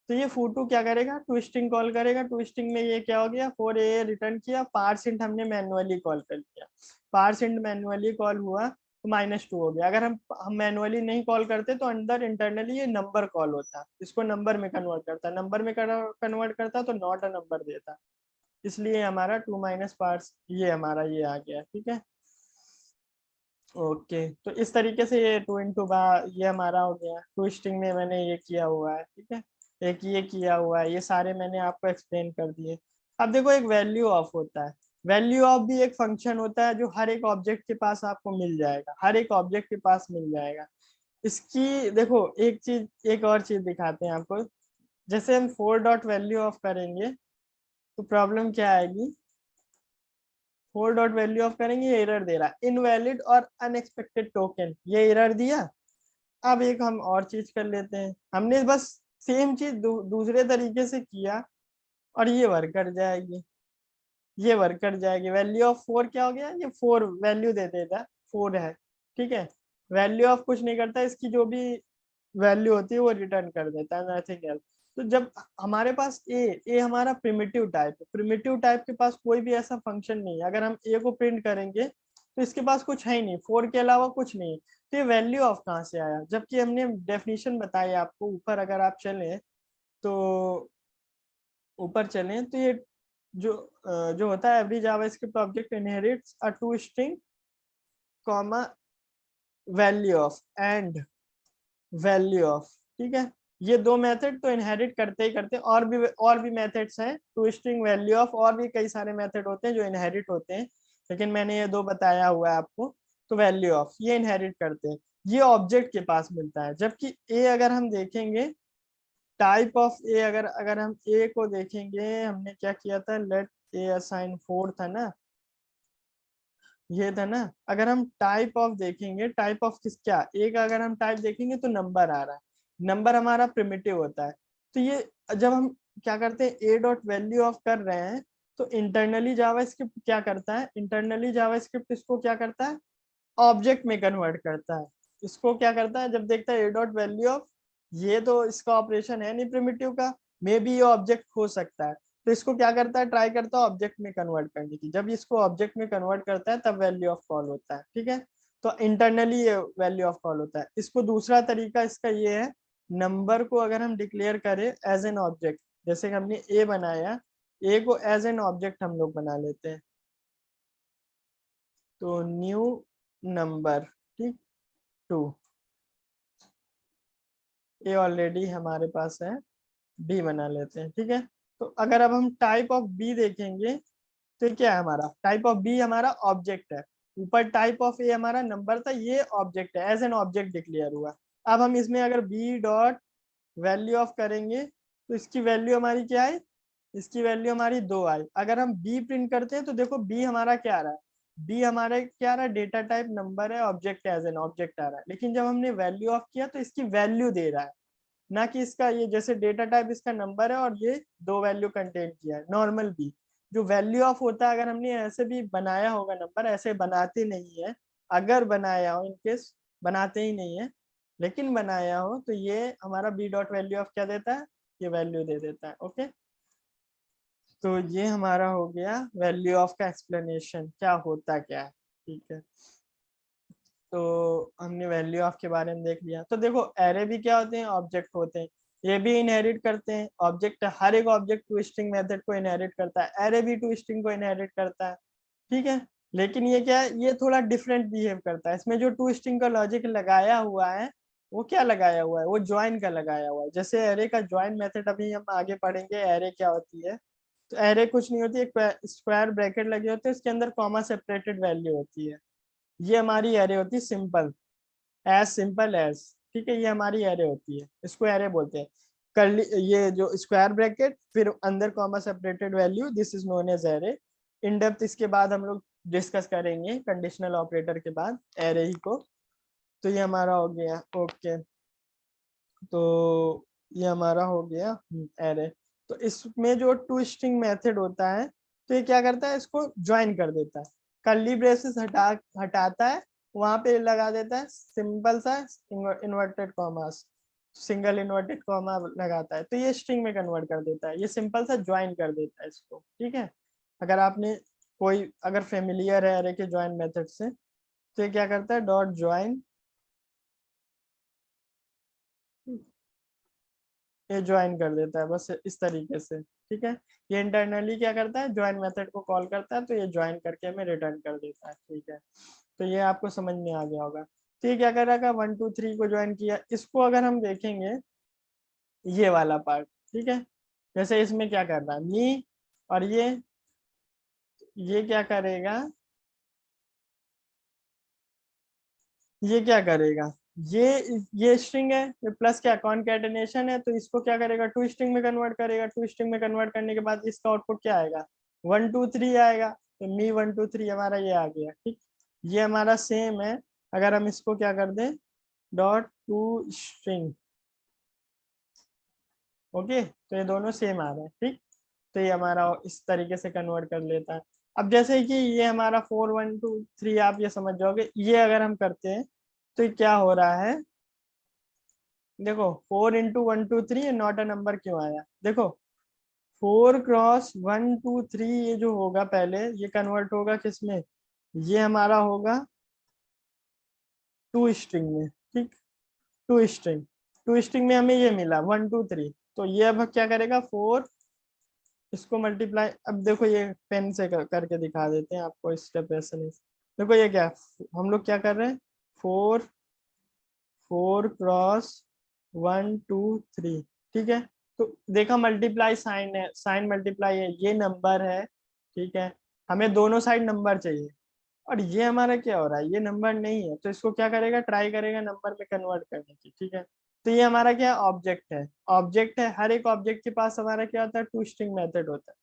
तो ये फूटू क्या करेगा, ट्विस्टिंग कॉल करेगा। ट्विस्टिंग में ये क्या हो गया, 4a रिटर्न किया, पार्सिंट हमने मैनुअली कॉल कर लिया, पार्सिंट मैनुअली कॉल हुआ तो -2 हो गया। अगर हम मैनुअली नहीं कॉल करते तो अंदर इंटरनली ये नंबर कॉल होता, इसको नंबर में कन्वर्ट करता, नंबर में कन्वर्ट करता तो नॉट अ नंबर देता, इसलिए हमारा टू माइनस पार्स ये हमारा ये आ गया, ठीक है। ओके, तो इस तरीके से ये टू इंटू बार ये हमारा हो गया। ट्विस्टिंग में मैंने ये किया हुआ है, ठीक है, एक ये किया हुआ है, ये सारे मैंने आपको एक्सप्लेन कर दिए। अब देखो एक वैल्यू ऑफ होता है, वैल्यू ऑफ भी एक फंक्शन होता है जो हर एक ऑब्जेक्ट के पास आपको मिल जाएगा, हर एक ऑब्जेक्ट के पास मिल जाएगा। इसकी देखो एक चीज, एक और चीज दिखाते हैं आपको। जैसे हम 4 डॉट वैल्यू ऑफ करेंगे तो प्रॉब्लम क्या आएगी, 4 डॉट वैल्यू ऑफ करेंगे, ये एरर दे रहा है, इनवैलिड और अनएक्सपेक्टेड टोकन, ये एरर दिया। अब एक हम और चीज कर लेते हैं, हमने बस सेम चीज दूसरे तरीके से किया और ये वर्क कर जाएगी, ये वर्क कर जाएगी। वैल्यू ऑफ 4 क्या हो गया, ये 4 वैल्यू दे देता, 4 है, ठीक है। वैल्यू ऑफ कुछ नहीं करता, इसकी जो भी वैल्यू होती है वो रिटर्न कर देता है, नथिंग एल्स। तो जब हमारे पास ए हमारा प्रिमिटिव टाइप है, प्रिमिटिव टाइप के पास कोई भी ऐसा फंक्शन नहीं है, अगर हम ए को प्रिंट करेंगे तो इसके पास कुछ है ही नहीं, 4 के अलावा कुछ नहीं। तो ये वैल्यू ऑफ कहाँ से आया, जबकि हमने डेफिनेशन बताई आपको ऊपर, अगर आप चलें तो ऊपर चलें तो ये जो होता है, every JavaScript object inherits a to string comma value of and value of, ठीक है। ये दो मेथड तो इनहेरिट करते ही करते, और भी मेथड्स हैं, टू स्ट्रिंग वैल्यू ऑफ, और भी कई सारे मेथड होते हैं जो इनहेरिट होते हैं, लेकिन मैंने ये दो बताया हुआ है आपको। तो वैल्यू ऑफ ये इनहेरिट करते हैं, ये ऑब्जेक्ट के पास मिलता है। जबकि ए अगर हम देखेंगे, टाइप ऑफ ए, अगर अगर हम ए को देखेंगे, हमने क्या किया था, लेट ए असाइन 4 था ना, ये था ना। अगर हम टाइप ऑफ देखेंगे, टाइप ऑफ किस क्या, एक अगर हम टाइप देखेंगे तो नंबर आ रहा है, नंबर हमारा प्रिमिटिव होता है। तो ये जब हम क्या करते हैं, ए डॉट वैल्यू ऑफ कर रहे हैं, तो इंटरनली जावास्क्रिप्ट क्या करता है, इंटरनली जावास्क्रिप्ट इसको क्या करता है, ऑब्जेक्ट में कन्वर्ट करता है। इसको क्या करता है, जब देखता है ए डॉट वैल्यू ऑफ, ये तो इसका ऑपरेशन है नहीं प्रिमिटिव का, मे बी ये ऑब्जेक्ट हो सकता है, तो इसको क्या करता है, ट्राई करता है ऑब्जेक्ट में कन्वर्ट करने की। जब इसको ऑब्जेक्ट में कन्वर्ट करता है तब वैल्यू ऑफ कॉल होता है, ठीक है। तो इंटरनली ये वैल्यू ऑफ कॉल होता है। इसको दूसरा तरीका इसका ये है, नंबर को अगर हम डिक्लेयर करें एज एन ऑब्जेक्ट, जैसे कि हमने ए बनाया, ए को एज एन ऑब्जेक्ट हम लोग बना लेते हैं, तो न्यू नंबर, ठीक, 2, ए ऑलरेडी हमारे पास है, बी बना लेते हैं, ठीक है। तो अगर अब हम टाइप ऑफ बी देखेंगे तो क्या है, हमारा टाइप ऑफ बी हमारा ऑब्जेक्ट है, ऊपर टाइप ऑफ ए हमारा नंबर था, ये ऑब्जेक्ट है, एज एन ऑब्जेक्ट डिक्लेयर हुआ। अब हम इसमें अगर बी डॉट वैल्यू ऑफ करेंगे तो इसकी वैल्यू हमारी क्या है, इसकी वैल्यू हमारी 2 आई। अगर हम बी प्रिंट करते हैं तो देखो बी हमारा क्या आ रहा है, बी हमारा क्या आ रहा है, डेटा टाइप नंबर है, ऑब्जेक्ट एज एन ऑब्जेक्ट आ रहा है। लेकिन जब हमने वैल्यू ऑफ किया तो इसकी वैल्यू दे रहा है, ना कि इसका ये जैसे डेटा टाइप इसका नंबर है और ये 2 वैल्यू कंटेन किया है, नॉर्मल बी। जो वैल्यू ऑफ होता है, अगर हमने ऐसे भी बनाया होगा नंबर, ऐसे बनाते नहीं है, अगर बनाया हो, इनकेस बनाते ही नहीं है लेकिन बनाया हो, तो ये हमारा बी डॉट वैल्यू ऑफ क्या देता है, ये वैल्यू दे देता है। ओके, तो ये हमारा हो गया वैल्यू ऑफ का एक्सप्लेनेशन, क्या होता क्या है, ठीक है। तो हमने वैल्यू ऑफ के बारे में देख लिया। तो देखो एरे भी क्या होते हैं, ऑब्जेक्ट होते हैं, ये भी इनहेरिट करते हैं ऑब्जेक्ट, हर एक ऑब्जेक्ट टू स्ट्रिंग मेथड को इनहेरिट करता है, एरे भी टू स्ट्रिंग को इनहेरिट करता है, ठीक है। लेकिन ये क्या है, ये थोड़ा डिफरेंट बिहेव करता है, इसमें जो टू स्ट्रिंग का लॉजिक लगाया हुआ है वो क्या लगाया हुआ है, वो ज्वाइन का लगाया हुआ है। जैसे एरे का ज्वाइन मेथड अभी हम आगे पढ़ेंगे, एरे क्या होती है। तो एरे कुछ नहीं होती, एक स्क्वायर ब्रैकेट लगे होते हैं, इसके अंदर कॉमा सेपरेटेड वैल्यू होती है। ये हमारी एरे होती है सिंपल, एज सिंपल एज। ठीक है, ये हमारी एरे होती है, इसको एरे बोलते हैं। कर्ली, ये जो स्क्वायर ब्रैकेट फिर अंदर comma separated value, this is known as array. In depth इसके बाद हम लोग डिस्कस करेंगे कंडीशनल ऑपरेटर के बाद एरे ही को। तो ये हमारा हो गया, ओके। तो ये हमारा हो गया एरे। तो इसमें जो टू स्ट्रिंग मेथड होता है, तो ये क्या करता है, इसको ज्वाइन कर देता है। कर्ली ब्रेसेस हटाता है, वहां पे लगा देता है सिंपल सा inverted commas, single inverted comma लगाता है, तो ये स्ट्रिंग में कन्वर्ट कर देता है। ये सिंपल सा ज्वाइन कर देता है इसको। ठीक है, अगर आपने कोई अगर फेमिलियर है एरे के ज्वाइन मेथड से, तो ये क्या करता है, डॉट ज्वाइन, ये ज्वाइन कर देता है बस इस तरीके से। ठीक है, ये इंटरनली क्या करता है, ज्वाइन मेथड को कॉल करता है, तो ये ज्वाइन करके हमें रिटर्न कर देता है। ठीक है, तो ये आपको समझ में आ गया होगा। तो ये क्या करेगा, 1 2 3 को ज्वाइन किया। इसको अगर हम देखेंगे, ये वाला पार्ट, ठीक है, जैसे इसमें क्या कर रहा है मी, और ये क्या करेगा, ये क्या करेगा, ये स्ट्रिंग है, ये प्लस क्या कॉनकैटिनेशन है, तो इसको क्या करेगा, टू स्ट्रिंग में कन्वर्ट करेगा। टू स्ट्रिंग में कन्वर्ट करने के बाद इसका आउटपुट क्या आएगा, 1 2 3 आएगा। तो मी 1 2 3 हमारा ये आ गया। ठीक, ये हमारा सेम है। अगर हम इसको क्या कर दें, डॉट टू स्ट्रिंग, ओके, तो ये दोनों सेम आ रहे हैं। ठीक, तो ये हमारा इस तरीके से कन्वर्ट कर लेता है। अब जैसे कि ये हमारा 4 1 2 3, आप ये समझ जाओगे, ये अगर हम करते हैं तो ये क्या हो रहा है, देखो 4 × 1 2 3 नॉट अ नंबर क्यों आया, देखो 4 × 1 2 3 ये जो होगा पहले, ये कन्वर्ट होगा किसमें, ये हमारा होगा टू स्ट्रिंग में। ठीक, टू स्ट्रिंग, टू स्ट्रिंग में हमें ये मिला 1 2 3। तो ये अब क्या करेगा, 4, इसको मल्टीप्लाई, अब देखो ये पेन से करके दिखा देते हैं आपको, स्टेप ऐसे नहीं। देखो ये क्या, हम लोग क्या कर रहे हैं, 4 4 × 1 2 3। ठीक है, तो देखा मल्टीप्लाई साइन है, साइन मल्टीप्लाई है, ये नंबर है। ठीक है, हमें दोनों साइड नंबर चाहिए, और ये हमारा क्या हो रहा है, ये नंबर नहीं है, तो इसको क्या करेगा, ट्राई करेगा नंबर में कन्वर्ट करने की। ठीक है, तो ये हमारा क्या ऑब्जेक्ट है, ऑब्जेक्ट है, हर एक ऑब्जेक्ट के पास हमारा क्या होता है, टू स्ट्रिंग मेथड होता है।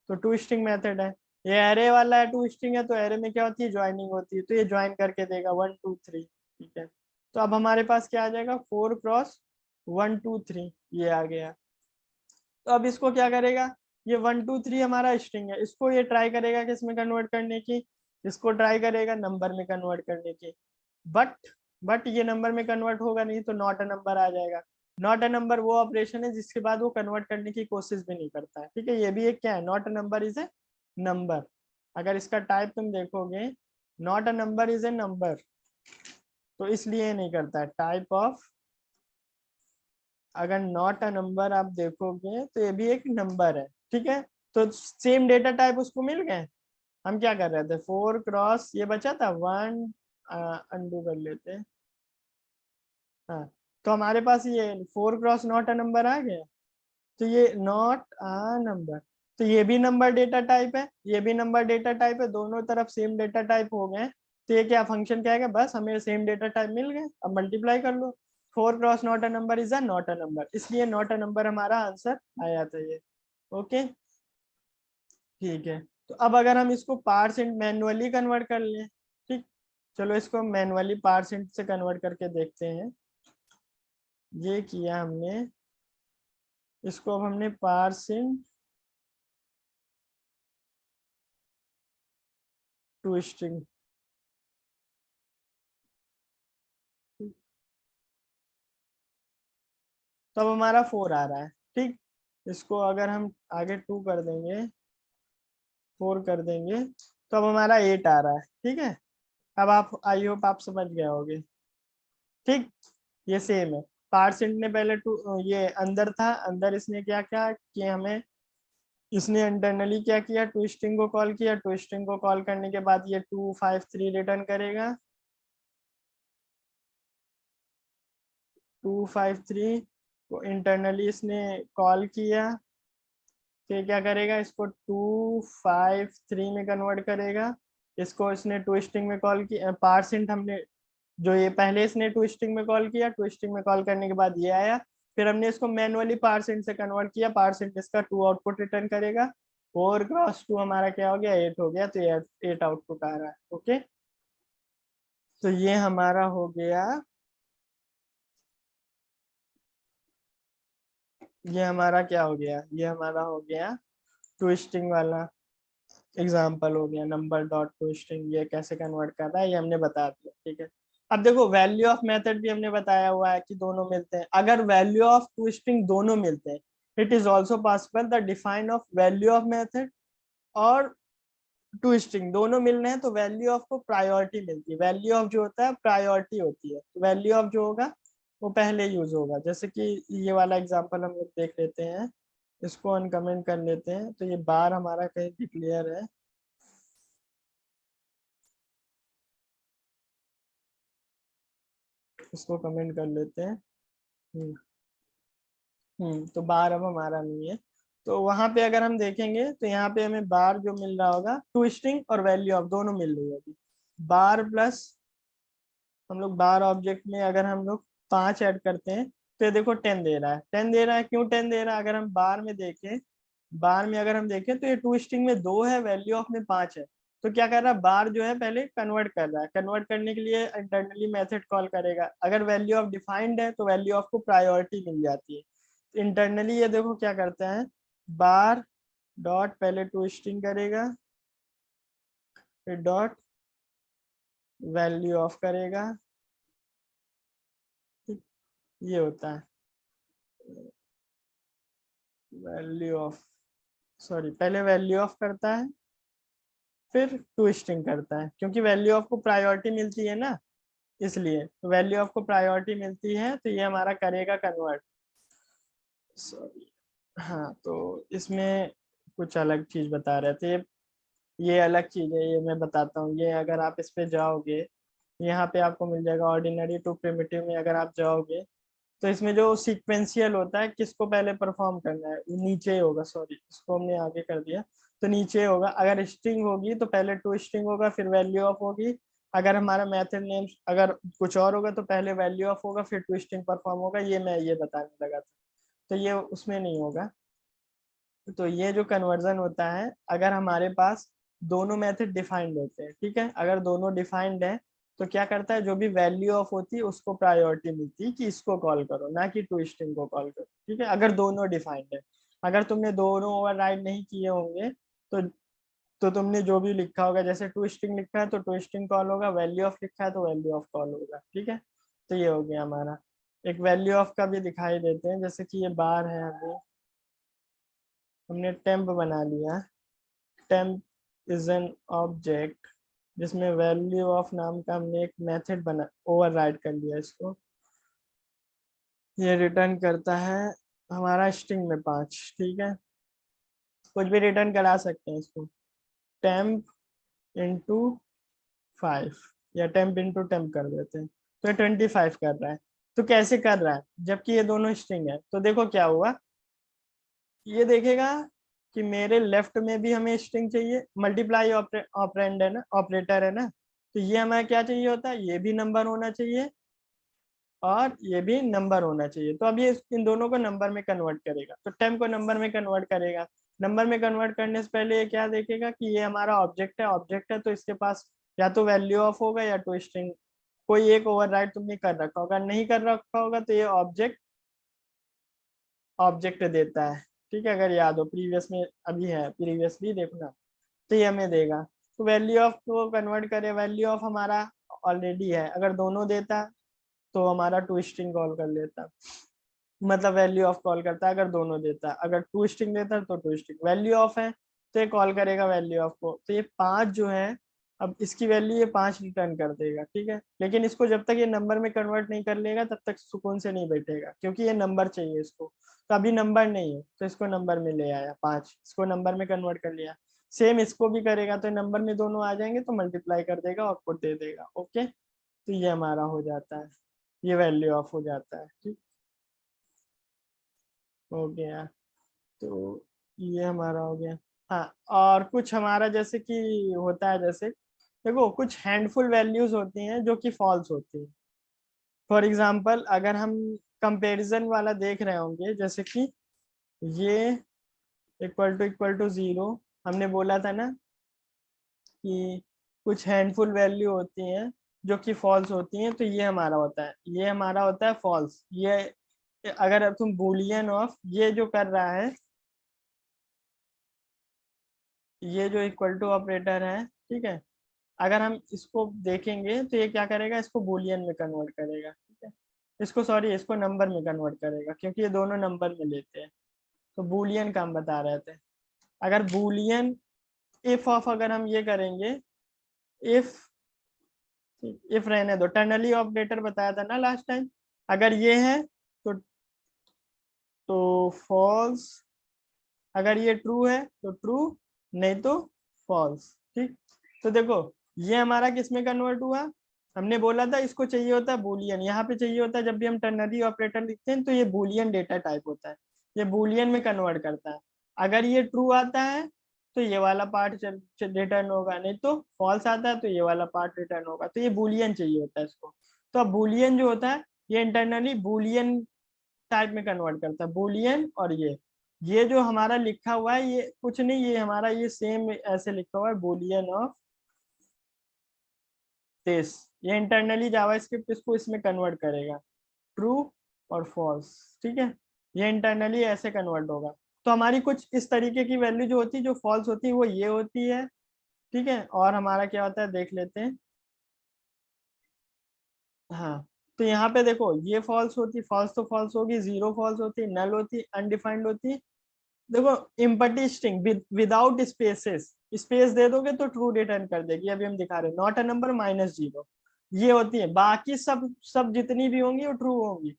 तो टू स्ट्रिंग मेथड है, ये एरे वाला है, टू स्ट्रिंग है, तो एरे में क्या होती है, ज्वाइनिंग होती है, तो ये ज्वाइन करके देगा 1 2 3। ठीक है, तो अब हमारे पास क्या आ जाएगा, 4 × 1 2 3, ये आ गया। तो अब इसको क्या करेगा, ये 1 2 3 हमारा स्ट्रिंग है, इसको ये ट्राई करेगा किस में कन्वर्ट करने की, इसको ट्राई करेगा नंबर में कन्वर्ट करने की। बट बट ये नंबर में कन्वर्ट होगा नहीं, तो नॉट अ नंबर आ जाएगा। नॉट अ नंबर वो ऑपरेशन है जिसके बाद वो कन्वर्ट करने की कोशिश भी नहीं करता है। ठीक है, ये भी एक क्या है, not a number is a number. अगर इसका टाइप तुम देखोगे, not a number is a number, तो इसलिए नहीं करता है टाइप ऑफ। अगर नॉट अ नंबर आप देखोगे, तो ये भी एक नंबर है। ठीक है, तो सेम डेटा टाइप उसको मिल गए। हम क्या कर रहे थे, 4 क्रॉस ये बचा था 1, अनडू कर लेते हैं। हाँ, तो हमारे पास ये 4 क्रॉस नॉट अ नंबर आ गया, तो ये नॉट अ नंबर, तो ये भी नंबर डेटा टाइप है, ये भी नंबर डेटा टाइप है, दोनों तरफ सेम डेटा टाइप हो गए। तो ये क्या फंक्शन क्या है, बस हमें सेम डेटा टाइप मिल गए, अब मल्टीप्लाई कर लो। 4 cross not a number is a not a number, इसलिए नॉट अ नंबर हमारा आंसर आया था ये। ओके, ठीक है। तो अब अगर हम इसको पार्स इंट मैनुअली कन्वर्ट कर लें, ठीक, चलो इसको मैनुअली पार्स इंट से कन्वर्ट करके देखते हैं। ये किया हमने, इसको अब हमने पार्स इंट टू स्ट्रिंग, तो अब हमारा 4 आ रहा है। ठीक, इसको अगर हम आगे 2 कर देंगे, 4 कर देंगे, तो अब हमारा 8 आ रहा है। ठीक है, अब आप, आई होप आप समझ गए होगे। ठीक, ये सेम है। पार्सेंट ने पहले टू, ये अंदर था, अंदर इसने क्या क्या कि हमें, इसने इंटरनली क्या किया, टू स्ट्रिंग को कॉल किया, टू स्ट्रिंग को कॉल करने के बाद ये 2 5 3 रिटर्न करेगा। 2 5 3 को इंटरनली इसने कॉल किया, तो ये क्या करेगा, इसको 253 में कन्वर्ट करेगा। इसको इसने ट्विस्टिंग में कॉल किया, पार्सेंट हमने जो ये पहले इसने ट्विस्टिंग में कॉल किया, ट्विस्टिंग में कॉल करने के बाद ये आया, फिर हमने इसको मैनुअली पार्सेंट से कन्वर्ट किया, पार्सेंट इसका 2 आउटपुट रिटर्न करेगा। 4 × 2 हमारा क्या हो गया, 8 हो गया, तो ये 8 आउटपुट आ रहा है। ओके, तो ये हमारा हो गया, ये हमारा क्या हो गया, ये हमारा हो गया ट्विस्टिंग वाला एग्जाम्पल हो गया। नंबर डॉट ट्विस्टिंग ये कैसे कन्वर्ट कर रहा है ये हमने बता दिया। ठीक है, अब देखो वैल्यू ऑफ मेथड भी हमने बताया हुआ है कि दोनों मिलते हैं। अगर वैल्यू ऑफ ट्विस्टिंग दोनों मिलते हैं, it is also possible the define of value of method और ट्विस्टिंग दोनों मिल रहे हैं तो वैल्यू ऑफ को प्रायोरिटी मिलती है। वैल्यू ऑफ जो होता है प्रायोरिटी होती है, तो वैल्यू ऑफ जो होगा वो पहले यूज होगा। जैसे कि ये वाला एग्जांपल हम लोग देख लेते हैं, इसको अनकमेंट कर लेते हैं। तो ये बार हमारा कहीं डिक्लेयर है, इसको कमेंट कर लेते हैं। तो बार अब हमारा नहीं है। तो वहां पे अगर हम देखेंगे तो यहाँ पे हमें बार जो मिल रहा होगा, ट्विस्टिंग और वैल्यू ऑफ दोनों मिल रही होगी। बार प्लस हम लोग बार ऑब्जेक्ट में अगर हम लोग 5 ऐड करते हैं तो ये देखो 10 दे रहा है। 10 दे रहा है, क्यों 10 दे रहा है, अगर हम बार में देखें, बार में अगर हम देखें तो ये ट्विस्टिंग में 2 है, वैल्यू ऑफ में 5 है। तो क्या कर रहा है, बार जो है पहले कन्वर्ट कर रहा है। कन्वर्ट करने के लिए इंटरनली मेथड कॉल करेगा। अगर वैल्यू ऑफ डिफाइंड है तो वैल्यू ऑफ को प्रायोरिटी मिल जाती है। इंटरनली ये देखो क्या करता है, बार डॉट पहले ट्विस्टिंग करेगा, फिर डॉट वैल्यू ऑफ करेगा। ये होता है वैल्यू ऑफ, सॉरी पहले वैल्यू ऑफ करता है फिर ट्विस्टिंग करता है, क्योंकि वैल्यू ऑफ को प्रायोरिटी मिलती है ना, इसलिए तो वैल्यू ऑफ को प्रायोरिटी मिलती है तो ये हमारा करेगा कन्वर्ट। सॉरी, हाँ तो इसमें कुछ अलग चीज बता रहे थे, ये अलग चीज है, ये मैं बताता हूँ। ये अगर आप इस पे जाओगे, यहाँ पे आपको मिल जाएगा ऑर्डिनरी टू प्रिमिटिव में अगर आप जाओगे तो इसमें जो सीक्वेंशियल होता है, किसको पहले परफॉर्म करना है, वो नीचे ही होगा। सॉरी, इसको हमने आगे कर दिया, तो नीचे होगा। अगर स्ट्रिंग होगी तो पहले टू स्ट्रिंग होगा, फिर वैल्यू ऑफ होगी। अगर हमारा मेथड नेम अगर कुछ और होगा तो पहले वैल्यू ऑफ होगा फिर टू स्ट्रिंग परफॉर्म होगा। ये मैं ये बताने लगा था, तो ये उसमें नहीं होगा। तो ये जो कन्वर्जन होता है, अगर हमारे पास दोनों मेथड डिफाइंड होते हैं, ठीक है, अगर दोनों डिफाइंड है तो क्या करता है, जो भी वैल्यू ऑफ होती है उसको प्रायोरिटी मिलती है कि इसको कॉल करो, ना कि टू स्ट्रिंग को कॉल करो। ठीक है, अगर दोनों डिफाइंड है। अगर तुमने दोनों ओवरराइड नहीं किए होंगे तो तुमने जो भी लिखा होगा, जैसे टू स्ट्रिंग लिखा है तो टू स्ट्रिंग कॉल होगा, वैल्यू ऑफ लिखा है तो वैल्यू ऑफ कॉल होगा। ठीक है, तो ये हो गया हमारा। एक वैल्यू ऑफ का भी दिखाई देते हैं, जैसे कि ये बार है, अभी हमने टेम्प बना लिया। टेम्प इज एन ऑब्जेक्ट जिसमें वैल्यू ऑफ नाम का हमने एक मेथड बना ओवरराइड कर लिया इसको। ये रिटर्न करता है हमारा स्ट्रिंग में 5। ठीक है, कुछ भी रिटर्न करा सकते हैं इसको, टेम्प इंटू 5 या टेम्प इंटू टेम्प कर देते हैं, तो ये 25 कर रहा है। तो कैसे कर रहा है, जबकि ये दोनों स्ट्रिंग है। तो देखो क्या हुआ, ये देखेगा कि मेरे लेफ्ट में भी हमें स्ट्रिंग चाहिए, मल्टीप्लाई ऑपरेंड है ना, ऑपरेटर है ना, तो ये हमें क्या चाहिए होता है, ये भी नंबर होना चाहिए और ये भी नंबर होना चाहिए। तो अब ये इन दोनों को नंबर में कन्वर्ट करेगा, तो टेम्प को नंबर में कन्वर्ट करेगा। नंबर में कन्वर्ट करने से पहले ये क्या देखेगा कि ये हमारा ऑब्जेक्ट है, ऑब्जेक्ट है तो इसके पास या तो वैल्यू ऑफ होगा या टू स्ट्रिंग, कोई एक ओवरराइड तुमने कर रखा होगा। नहीं कर रखा होगा तो ये ऑब्जेक्ट ऑब्जेक्ट देता है। ठीक है, अगर याद हो प्रीवियस में, अभी है प्रीवियसली देखना, तो ये हमें देगा। तो वैल्यू ऑफ को कन्वर्ट करे, वैल्यू ऑफ हमारा ऑलरेडी है, अगर दोनों देता तो हमारा टू स्ट्रिंग कॉल कर लेता, मतलब वैल्यू ऑफ कॉल करता है अगर दोनों देता। अगर टू स्ट्रिंग देता तो टू स्ट्रिंग, वैल्यू ऑफ है तो ये कॉल करेगा वैल्यू ऑफ को। तो ये 5 जो है, अब इसकी वैल्यू ये 5 रिटर्न कर देगा। ठीक है, लेकिन इसको जब तक ये नंबर में कन्वर्ट नहीं कर लेगा तब तक सुकून से नहीं बैठेगा, क्योंकि ये नंबर चाहिए इसको। तो अभी नंबर नहीं है तो इसको नंबर में ले आया 5, इसको नंबर में कन्वर्ट कर लिया। सेम इसको भी करेगा, तो नंबर में दोनों आ जाएंगे तो मल्टीप्लाई कर देगा, आउटपुट दे देगा। ओके, तो ये हमारा हो जाता है, ये वैल्यू ऑफ हो जाता है। ठीक हो गया। तो ये हमारा हो गया। हाँ, और कुछ हमारा जैसे कि होता है, जैसे देखो कुछ हैंडफुल वैल्यूज होती हैं जो कि फॉल्स होती हैं। फॉर एग्जाम्पल अगर हम कंपैरिजन वाला देख रहे होंगे, जैसे कि ये इक्वल टू जीरो, हमने बोला था ना कि कुछ हैंडफुल वैल्यू होती हैं जो कि फॉल्स होती हैं, तो ये हमारा होता है, ये हमारा होता है फॉल्स। ये अगर अब तुम बूलियन ऑफ ये जो कर रहा है, ये जो इक्वल टू ऑपरेटर है, ठीक है, अगर हम इसको देखेंगे तो ये क्या करेगा, इसको बूलियन में कन्वर्ट करेगा, ठीक है, इसको सॉरी इसको नंबर में कन्वर्ट करेगा, क्योंकि ये दोनों नंबर में लेते हैं। तो बूलियन का हम बता रहे थे। अगर बूलियन इफ ऑफ अगर हम ये करेंगे, इफ इफ रहने दो, टर्नली ऑपरेटर बताया था ना लास्ट टाइम, अगर ये है तो फॉल्स, अगर ये ट्रू है तो ट्रू, नहीं तो फॉल्स। ठीक, तो देखो ये हमारा किस में कन्वर्ट हुआ, हमने बोला था इसको चाहिए होता है बूलियन, यहाँ पे चाहिए होता है, जब भी हम टर्नरी ऑपरेटर लिखते हैं तो ये बूलियन डेटा टाइप होता है, ये बूलियन में कन्वर्ट करता है। अगर ये ट्रू आता है तो ये वाला पार्ट रिटर्न होगा, नहीं तो फॉल्स आता है तो ये वाला पार्ट रिटर्न होगा, तो ये बूलियन चाहिए होता है इसको। तो अब बूलियन जो होता है ये इंटरनली बूलियन टाइप में कन्वर्ट करता है, बूलियन। और ये जो हमारा लिखा हुआ है ये कुछ नहीं, ये हमारा ये सेम ऐसे लिखा हुआ है, बूलियन ऑफ दिस, ये इंटरनली जावास्क्रिप्ट इसको इसमें कन्वर्ट करेगा, ट्रू और फॉल्स। ठीक है, ये इंटरनली ऐसे कन्वर्ट होगा। तो हमारी कुछ इस तरीके की वैल्यू जो होती है, जो फॉल्स होती है वो ये होती है। ठीक है, और हमारा क्या होता है देख लेते हैं। हाँ, तो यहाँ पे देखो ये फॉल्स होती, फॉल्स तो फॉल्स होगी, जीरो फॉल्स होती, नल होती, अनडिफाइंड होती। देखो empty string without spaces, space दे दोगे तो ट्रू रिटर्न कर देगी, अभी हम दिखा रहे हैं, not a number minus zero, ये होती है। बाकी सब सब जितनी भी होंगी वो ट्रू होंगी,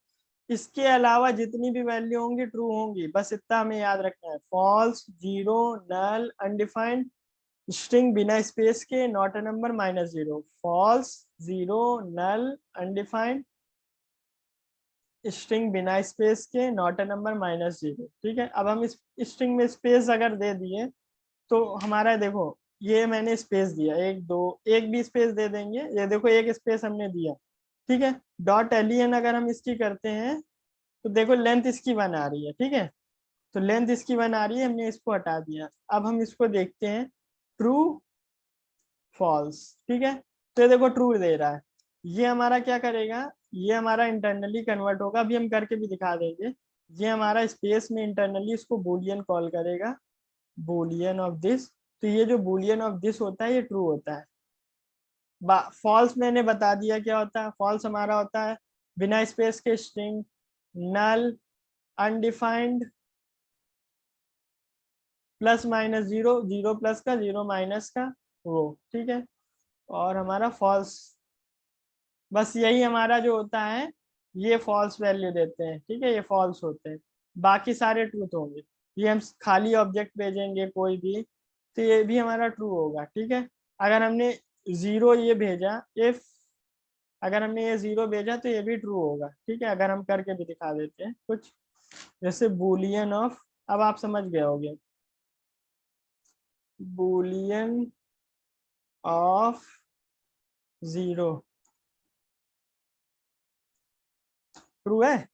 इसके अलावा जितनी भी वैल्यू होंगी ट्रू होंगी, बस इतना हमें याद रखना है, false, zero, null, undefined, string बिना स्पेस के, not a number, minus zero, false, zero, null, undefined, string बिना स्पेस के, not a number, minus zero. ठीक है, अब हम इस स्ट्रिंग में स्पेस अगर दे दिए तो हमारा देखो ये मैंने स्पेस दिया, एक दो, एक भी स्पेस दे देंगे, ये देखो एक स्पेस हमने दिया। ठीक है, डॉट एलियन अगर हम इसकी करते हैं तो देखो लेंथ इसकी 1 आ रही है। ठीक है, तो लेंथ इसकी 1 आ रही है, हमने इसको हटा दिया। अब हम इसको देखते हैं, ट्रू, फॉल्स। ठीक है, तो ये देखो ट्रू दे रहा है, ये हमारा क्या करेगा, ये हमारा इंटरनली कन्वर्ट होगा, अभी हम करके भी दिखा देंगे। ये हमारा स्पेस में इंटरनली इसको बूलियन कॉल करेगा, बूलियन ऑफ दिस। तो ये जो बूलियन ऑफ दिस होता है ये ट्रू होता है। फॉल्स मैंने बता दिया क्या होता है, फॉल्स हमारा होता है बिना स्पेस के string, null, undefined, plus minus zero, zero plus का, जीरो माइनस का, वो। ठीक है, और हमारा फॉल्स, बस यही हमारा जो होता है, ये फॉल्स वैल्यू देते हैं। ठीक है, ये फॉल्स होते हैं, बाकी सारे ट्रूथ होंगे। ये हम खाली ऑब्जेक्ट भेजेंगे कोई भी तो ये भी हमारा ट्रू होगा। ठीक है, अगर हमने जीरो ये भेजा, इफ अगर हमने ये जीरो भेजा तो ये भी ट्रू होगा। ठीक है, अगर हम करके भी दिखा देते हैं कुछ, जैसे बूलियन ऑफ, अब आप समझ गए होगे, बूलियन ऑफ जीरो ट्रू है,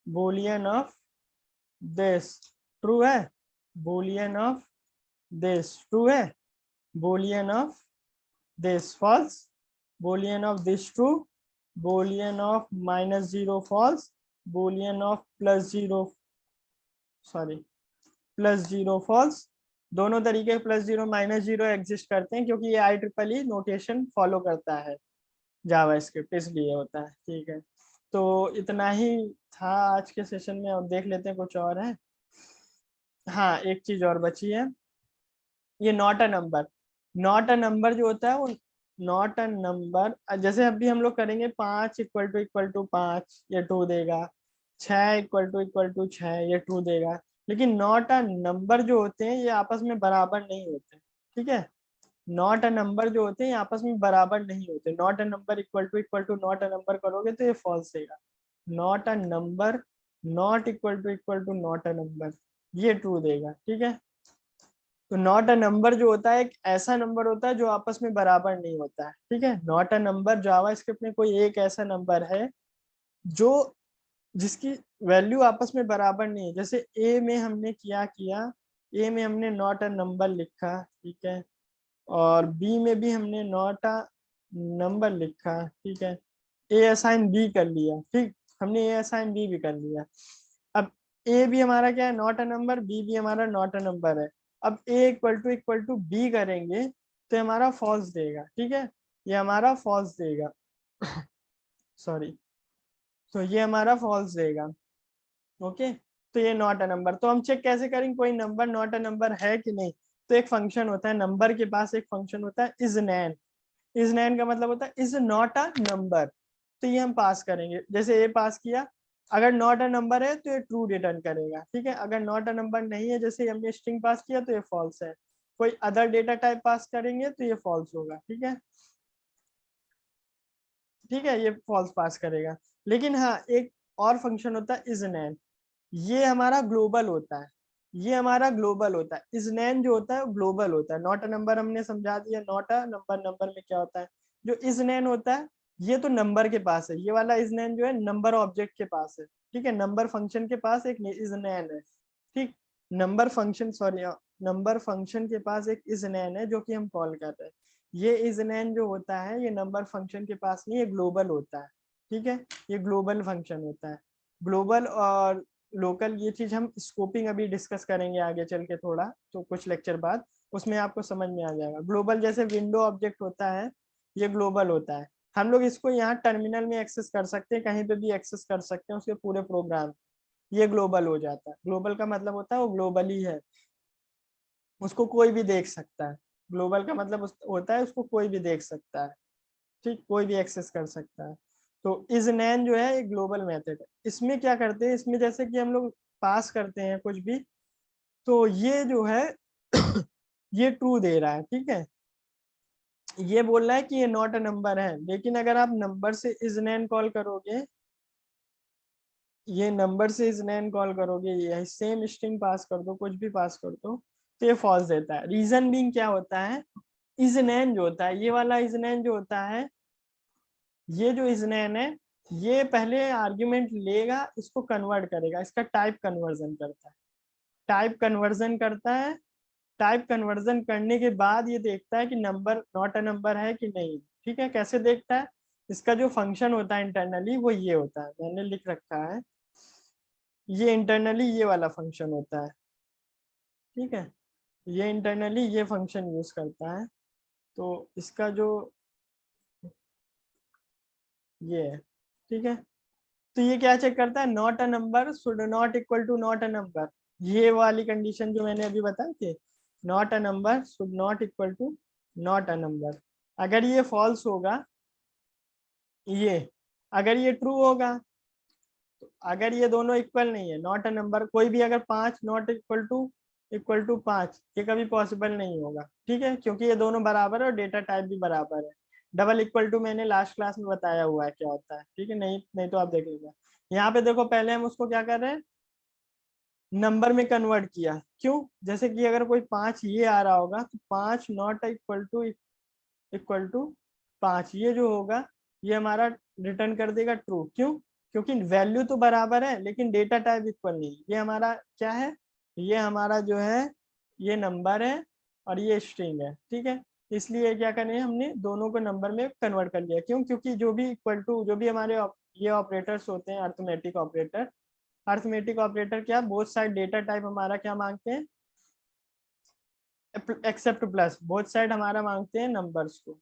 बूलियन ऑफ दिस ट्रू है, बूलियन ऑफ दिस ट्रू है, boolean of this false, boolean of this true, boolean of minus zero false, boolean of plus zero, sorry, plus zero false. दोनों तरीके plus zero minus zero exist करते हैं, क्योंकि ये I triple E notation follow करता है जावास्क्रिप्ट, इसलिए होता है। ठीक है, तो इतना ही था आज के सेशन में, अब देख लेते हैं कुछ और है। हाँ, एक चीज और बची है, ये not a number. Not a number जो होता है वो, नॉट अ नंबर, जैसे अभी हम लोग करेंगे 5 इक्वल टू 5, ये ट्रू देगा, 6 इक्वल टू 6, ये ट्रू देगा। लेकिन नॉट अ नंबर जो होते हैं ये आपस में बराबर नहीं होते। ठीक है, नॉट अ नंबर जो होते हैं ये आपस में बराबर नहीं होते, not a number equal to not a number करोगे तो ये फॉल्स देगा, not a number not equal to not a number ये ट्रू देगा। ठीक है, तो नॉट अ नंबर जो होता है एक ऐसा नंबर होता है जो आपस में बराबर नहीं होता है, ठीक है। नॉट अ नंबर जावास्क्रिप्ट में कोई एक ऐसा नंबर है जो जिसकी वैल्यू आपस में बराबर नहीं है। जैसे ए में हमने क्या किया, ए में हमने नॉट अ नंबर लिखा, ठीक है, और बी में भी हमने नॉट अ नंबर लिखा, ठीक है। ए असाइन बी कर लिया, ठीक, हमने ए असाइन बी भी कर लिया। अब ए भी हमारा क्या है, नॉट अ नंबर, बी भी हमारा नॉट अ नंबर है। अब ए इक्वल टू बी करेंगे तो हमारा फॉल्स देगा, ठीक है, ये हमारा फॉल्स देगा सॉरी, तो ये हमारा फॉल्स देगा। ओके, तो ये नॉट अ नंबर। तो हम चेक कैसे करेंगे कोई नंबर नॉट अ नंबर है कि नहीं? तो एक फंक्शन होता है नंबर के पास, एक फंक्शन होता है इज नैन। इज नैन का मतलब होता है इज नॉट अ नंबर। तो ये हम पास करेंगे, जैसे ए पास किया, अगर नॉट अ नंबर है तो ये ट्रू रिटर्न करेगा, ठीक है। अगर नॉट अ नंबर नहीं है, जैसे हमने स्ट्रिंग पास किया तो ये फॉल्स है। कोई अदर डेटा टाइप पास करेंगे तो ये फॉल्स होगा, ठीक है, ठीक है, ये फॉल्स पास करेगा। लेकिन हाँ, एक और फंक्शन होता है इज नैन, ये हमारा ग्लोबल होता है, ये हमारा ग्लोबल होता है। इज नैन जो होता है वो ग्लोबल होता है। नॉट अ नंबर हमने समझा दिया, नॉट अ नंबर, नंबर में क्या होता है, जो इज नैन होता है ये तो नंबर के पास है, ये वाला इज नैन जो है नंबर ऑब्जेक्ट के पास है, ठीक है, नंबर फंक्शन के पास एक इज नैन है, ठीक। Number function, sorry, number function के पास एक इज नैन है जो कि हम कॉल कर रहे हैं। ये इज नैन जो होता है ये नंबर फंक्शन के पास नहीं, ये ग्लोबल होता है, ठीक है, ये ग्लोबल फंक्शन होता है। ग्लोबल और लोकल, ये चीज हम स्कोपिंग अभी डिस्कस करेंगे आगे चल के थोड़ा, तो कुछ लेक्चर बाद उसमें आपको समझ में आ जाएगा। ग्लोबल जैसे विंडो ऑब्जेक्ट होता है, ये ग्लोबल होता है। हम लोग इसको यहाँ टर्मिनल में एक्सेस कर सकते हैं, कहीं पे भी एक्सेस कर सकते हैं उसके पूरे प्रोग्राम, ये ग्लोबल हो जाता है। ग्लोबल का मतलब होता है वो ग्लोबल ही है, उसको कोई भी देख सकता है। ग्लोबल का मतलब होता है उसको कोई भी देख सकता है, ठीक, कोई भी एक्सेस कर सकता है। तो इज नैन जो है एक ग्लोबल मेथड है। इसमें क्या करते हैं, इसमें जैसे कि हम लोग पास करते हैं कुछ भी, तो ये जो है ये ट्रू दे रहा है, ठीक है, ये बोल रहा है कि ये नॉट अ नंबर है। लेकिन अगर आप नंबर से इज नैन कॉल करोगे, ये नंबर से इज नैन कॉल करोगे, ये सेम स्ट्रिंग पास कर दो, कुछ भी पास कर दो, तो ये फॉल्स देता है। रीजन बीइंग क्या होता है, इज नैन जो होता है, ये वाला इज नैन जो होता है, ये जो इज नैन है ये पहले आर्ग्यूमेंट लेगा, इसको कन्वर्ट करेगा, इसका टाइप कन्वर्जन करता है, टाइप कन्वर्जन करता है। टाइप कन्वर्जन करने के बाद ये देखता है कि नंबर नॉट अ नंबर है कि नहीं, ठीक है। कैसे देखता है, इसका जो फंक्शन होता है इंटरनली वो ये होता है, मैंने लिख रखा है, ये इंटरनली ये वाला फंक्शन होता है, ठीक है, ये इंटरनली ये फंक्शन यूज करता है। तो इसका जो ये है, ठीक है, तो ये क्या चेक करता है, not a number should not equal to not a number, ये वाली कंडीशन जो मैंने अभी बताई थी, not a number should not equal to not a number. अगर ये फॉल्स होगा, ये अगर ये ट्रू होगा, तो अगर ये दोनों इक्वल नहीं है, नॉट अ नंबर, कोई भी अगर 5 नॉट इक्वल टू 5, ये कभी पॉसिबल नहीं होगा, ठीक है, क्योंकि ये दोनों बराबर है और डेटा टाइप भी बराबर है। डबल इक्वल टू मैंने लास्ट क्लास में बताया हुआ है क्या होता है, ठीक है, नहीं नहीं तो आप देख लीजिए। यहाँ पे देखो, पहले हम उसको क्या कर रहे हैं, नंबर में कन्वर्ट किया, क्यों, जैसे कि अगर कोई 5 ये आ रहा होगा तो 5 नॉट इक्वल टू 5 ये जो होगा ये हमारा रिटर्न कर देगा ट्रू, क्यों, क्योंकि वैल्यू तो बराबर है लेकिन डेटा टाइप इक्वल नहीं। ये हमारा क्या है, ये हमारा जो है ये नंबर है और ये स्ट्रिंग है, ठीक है। इसलिए क्या करें, हमने दोनों को नंबर में कन्वर्ट कर लिया, क्यों, क्योंकि जो भी इक्वल टू, जो भी हमारे ये ऑपरेटर्स होते हैं अर्थमेटिक ऑपरेटर, अर्थमेटिक ऑपरेटर क्या, बोथ साइड डेटा टाइप हमारा क्या मांगते हैं, एक्सेप्ट प्लस, बोथ साइड हमारा मांगते हैं नंबर्स को,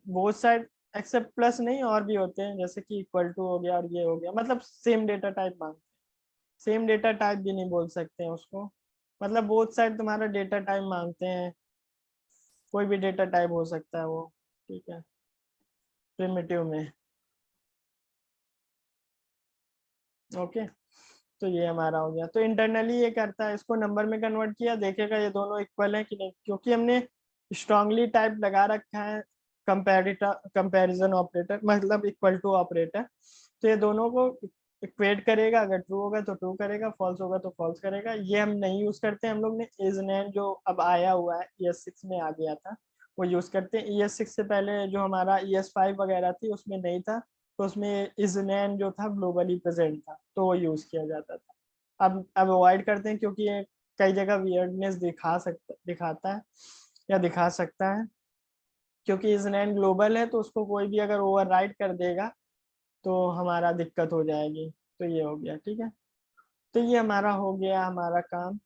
बोथ साइड एक्सेप्ट प्लस नहीं, और भी होते हैं जैसे कि इक्वल टू हो गया और ये हो गया, मतलब सेम डेटा टाइप मांगते हैं। सेम डेटा टाइप भी नहीं बोल सकते हैं उसको, मतलब बोथ साइड तुम्हारा डेटा टाइप मांगते हैं, कोई भी डेटा टाइप हो सकता है वो, ठीक है, प्रिमिटिव में। ओके, तो ये हमारा हो गया। तो इंटरनली ये करता है, इसको नंबर में कन्वर्ट किया, देखेगा ये दोनों इक्वल है कि नहीं, क्योंकि हमने स्ट्रांगली टाइप लगा रखा है कंपैरिजन ऑपरेटर, मतलब इक्वल टू ऑपरेटर, तो ये दोनों को इक्वेट करेगा, अगर ट्रू होगा तो ट्रू करेगा, फॉल्स होगा तो फॉल्स करेगा। ये हम नहीं यूज करते, हम लोग ने इज नैन जो अब आया हुआ है ES6 में आ गया था वो यूज करते हैं। ES6 से पहले जो हमारा ES5 वगैरह थी उसमें नहीं था, तो उसमें इज नैन जो था ग्लोबली प्रेजेंट था तो वो यूज किया जाता था। अब अवॉइड करते हैं क्योंकि ये कई जगह वियर्डनेस दिखाता है या दिखा सकता है, क्योंकि इज नैन ग्लोबल है तो उसको कोई भी अगर ओवरराइड कर देगा तो हमारा दिक्कत हो जाएगी। तो ये हो गया, ठीक है। तो ये हमारा हो गया हमारा काम।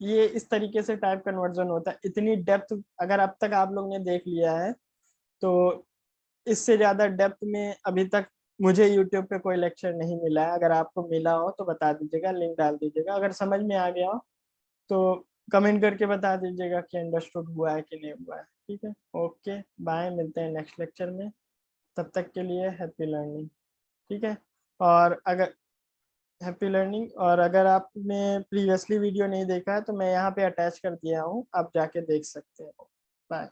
ये इस तरीके से टाइप कन्वर्जन होता है। इतनी डेप्थ अगर अब तक आप लोग ने देख लिया है तो इससे ज्यादा डेप्थ में अभी तक मुझे यूट्यूब पे कोई लेक्चर नहीं मिला है। अगर आपको मिला हो तो बता दीजिएगा, लिंक डाल दीजिएगा। अगर समझ में आ गया हो तो कमेंट करके बता दीजिएगा कि अंडरस्टूड हुआ है कि नहीं हुआ है, ठीक है। ओके बाय, मिलते हैं नेक्स्ट लेक्चर में। तब तक के लिए हैप्पी लर्निंग, ठीक है। और अगर हैप्पी लर्निंग, और अगर आपने प्रीवियसली वीडियो नहीं देखा है तो मैं यहाँ पे अटैच कर दिया हूँ, आप जाके देख सकते हो। बाय।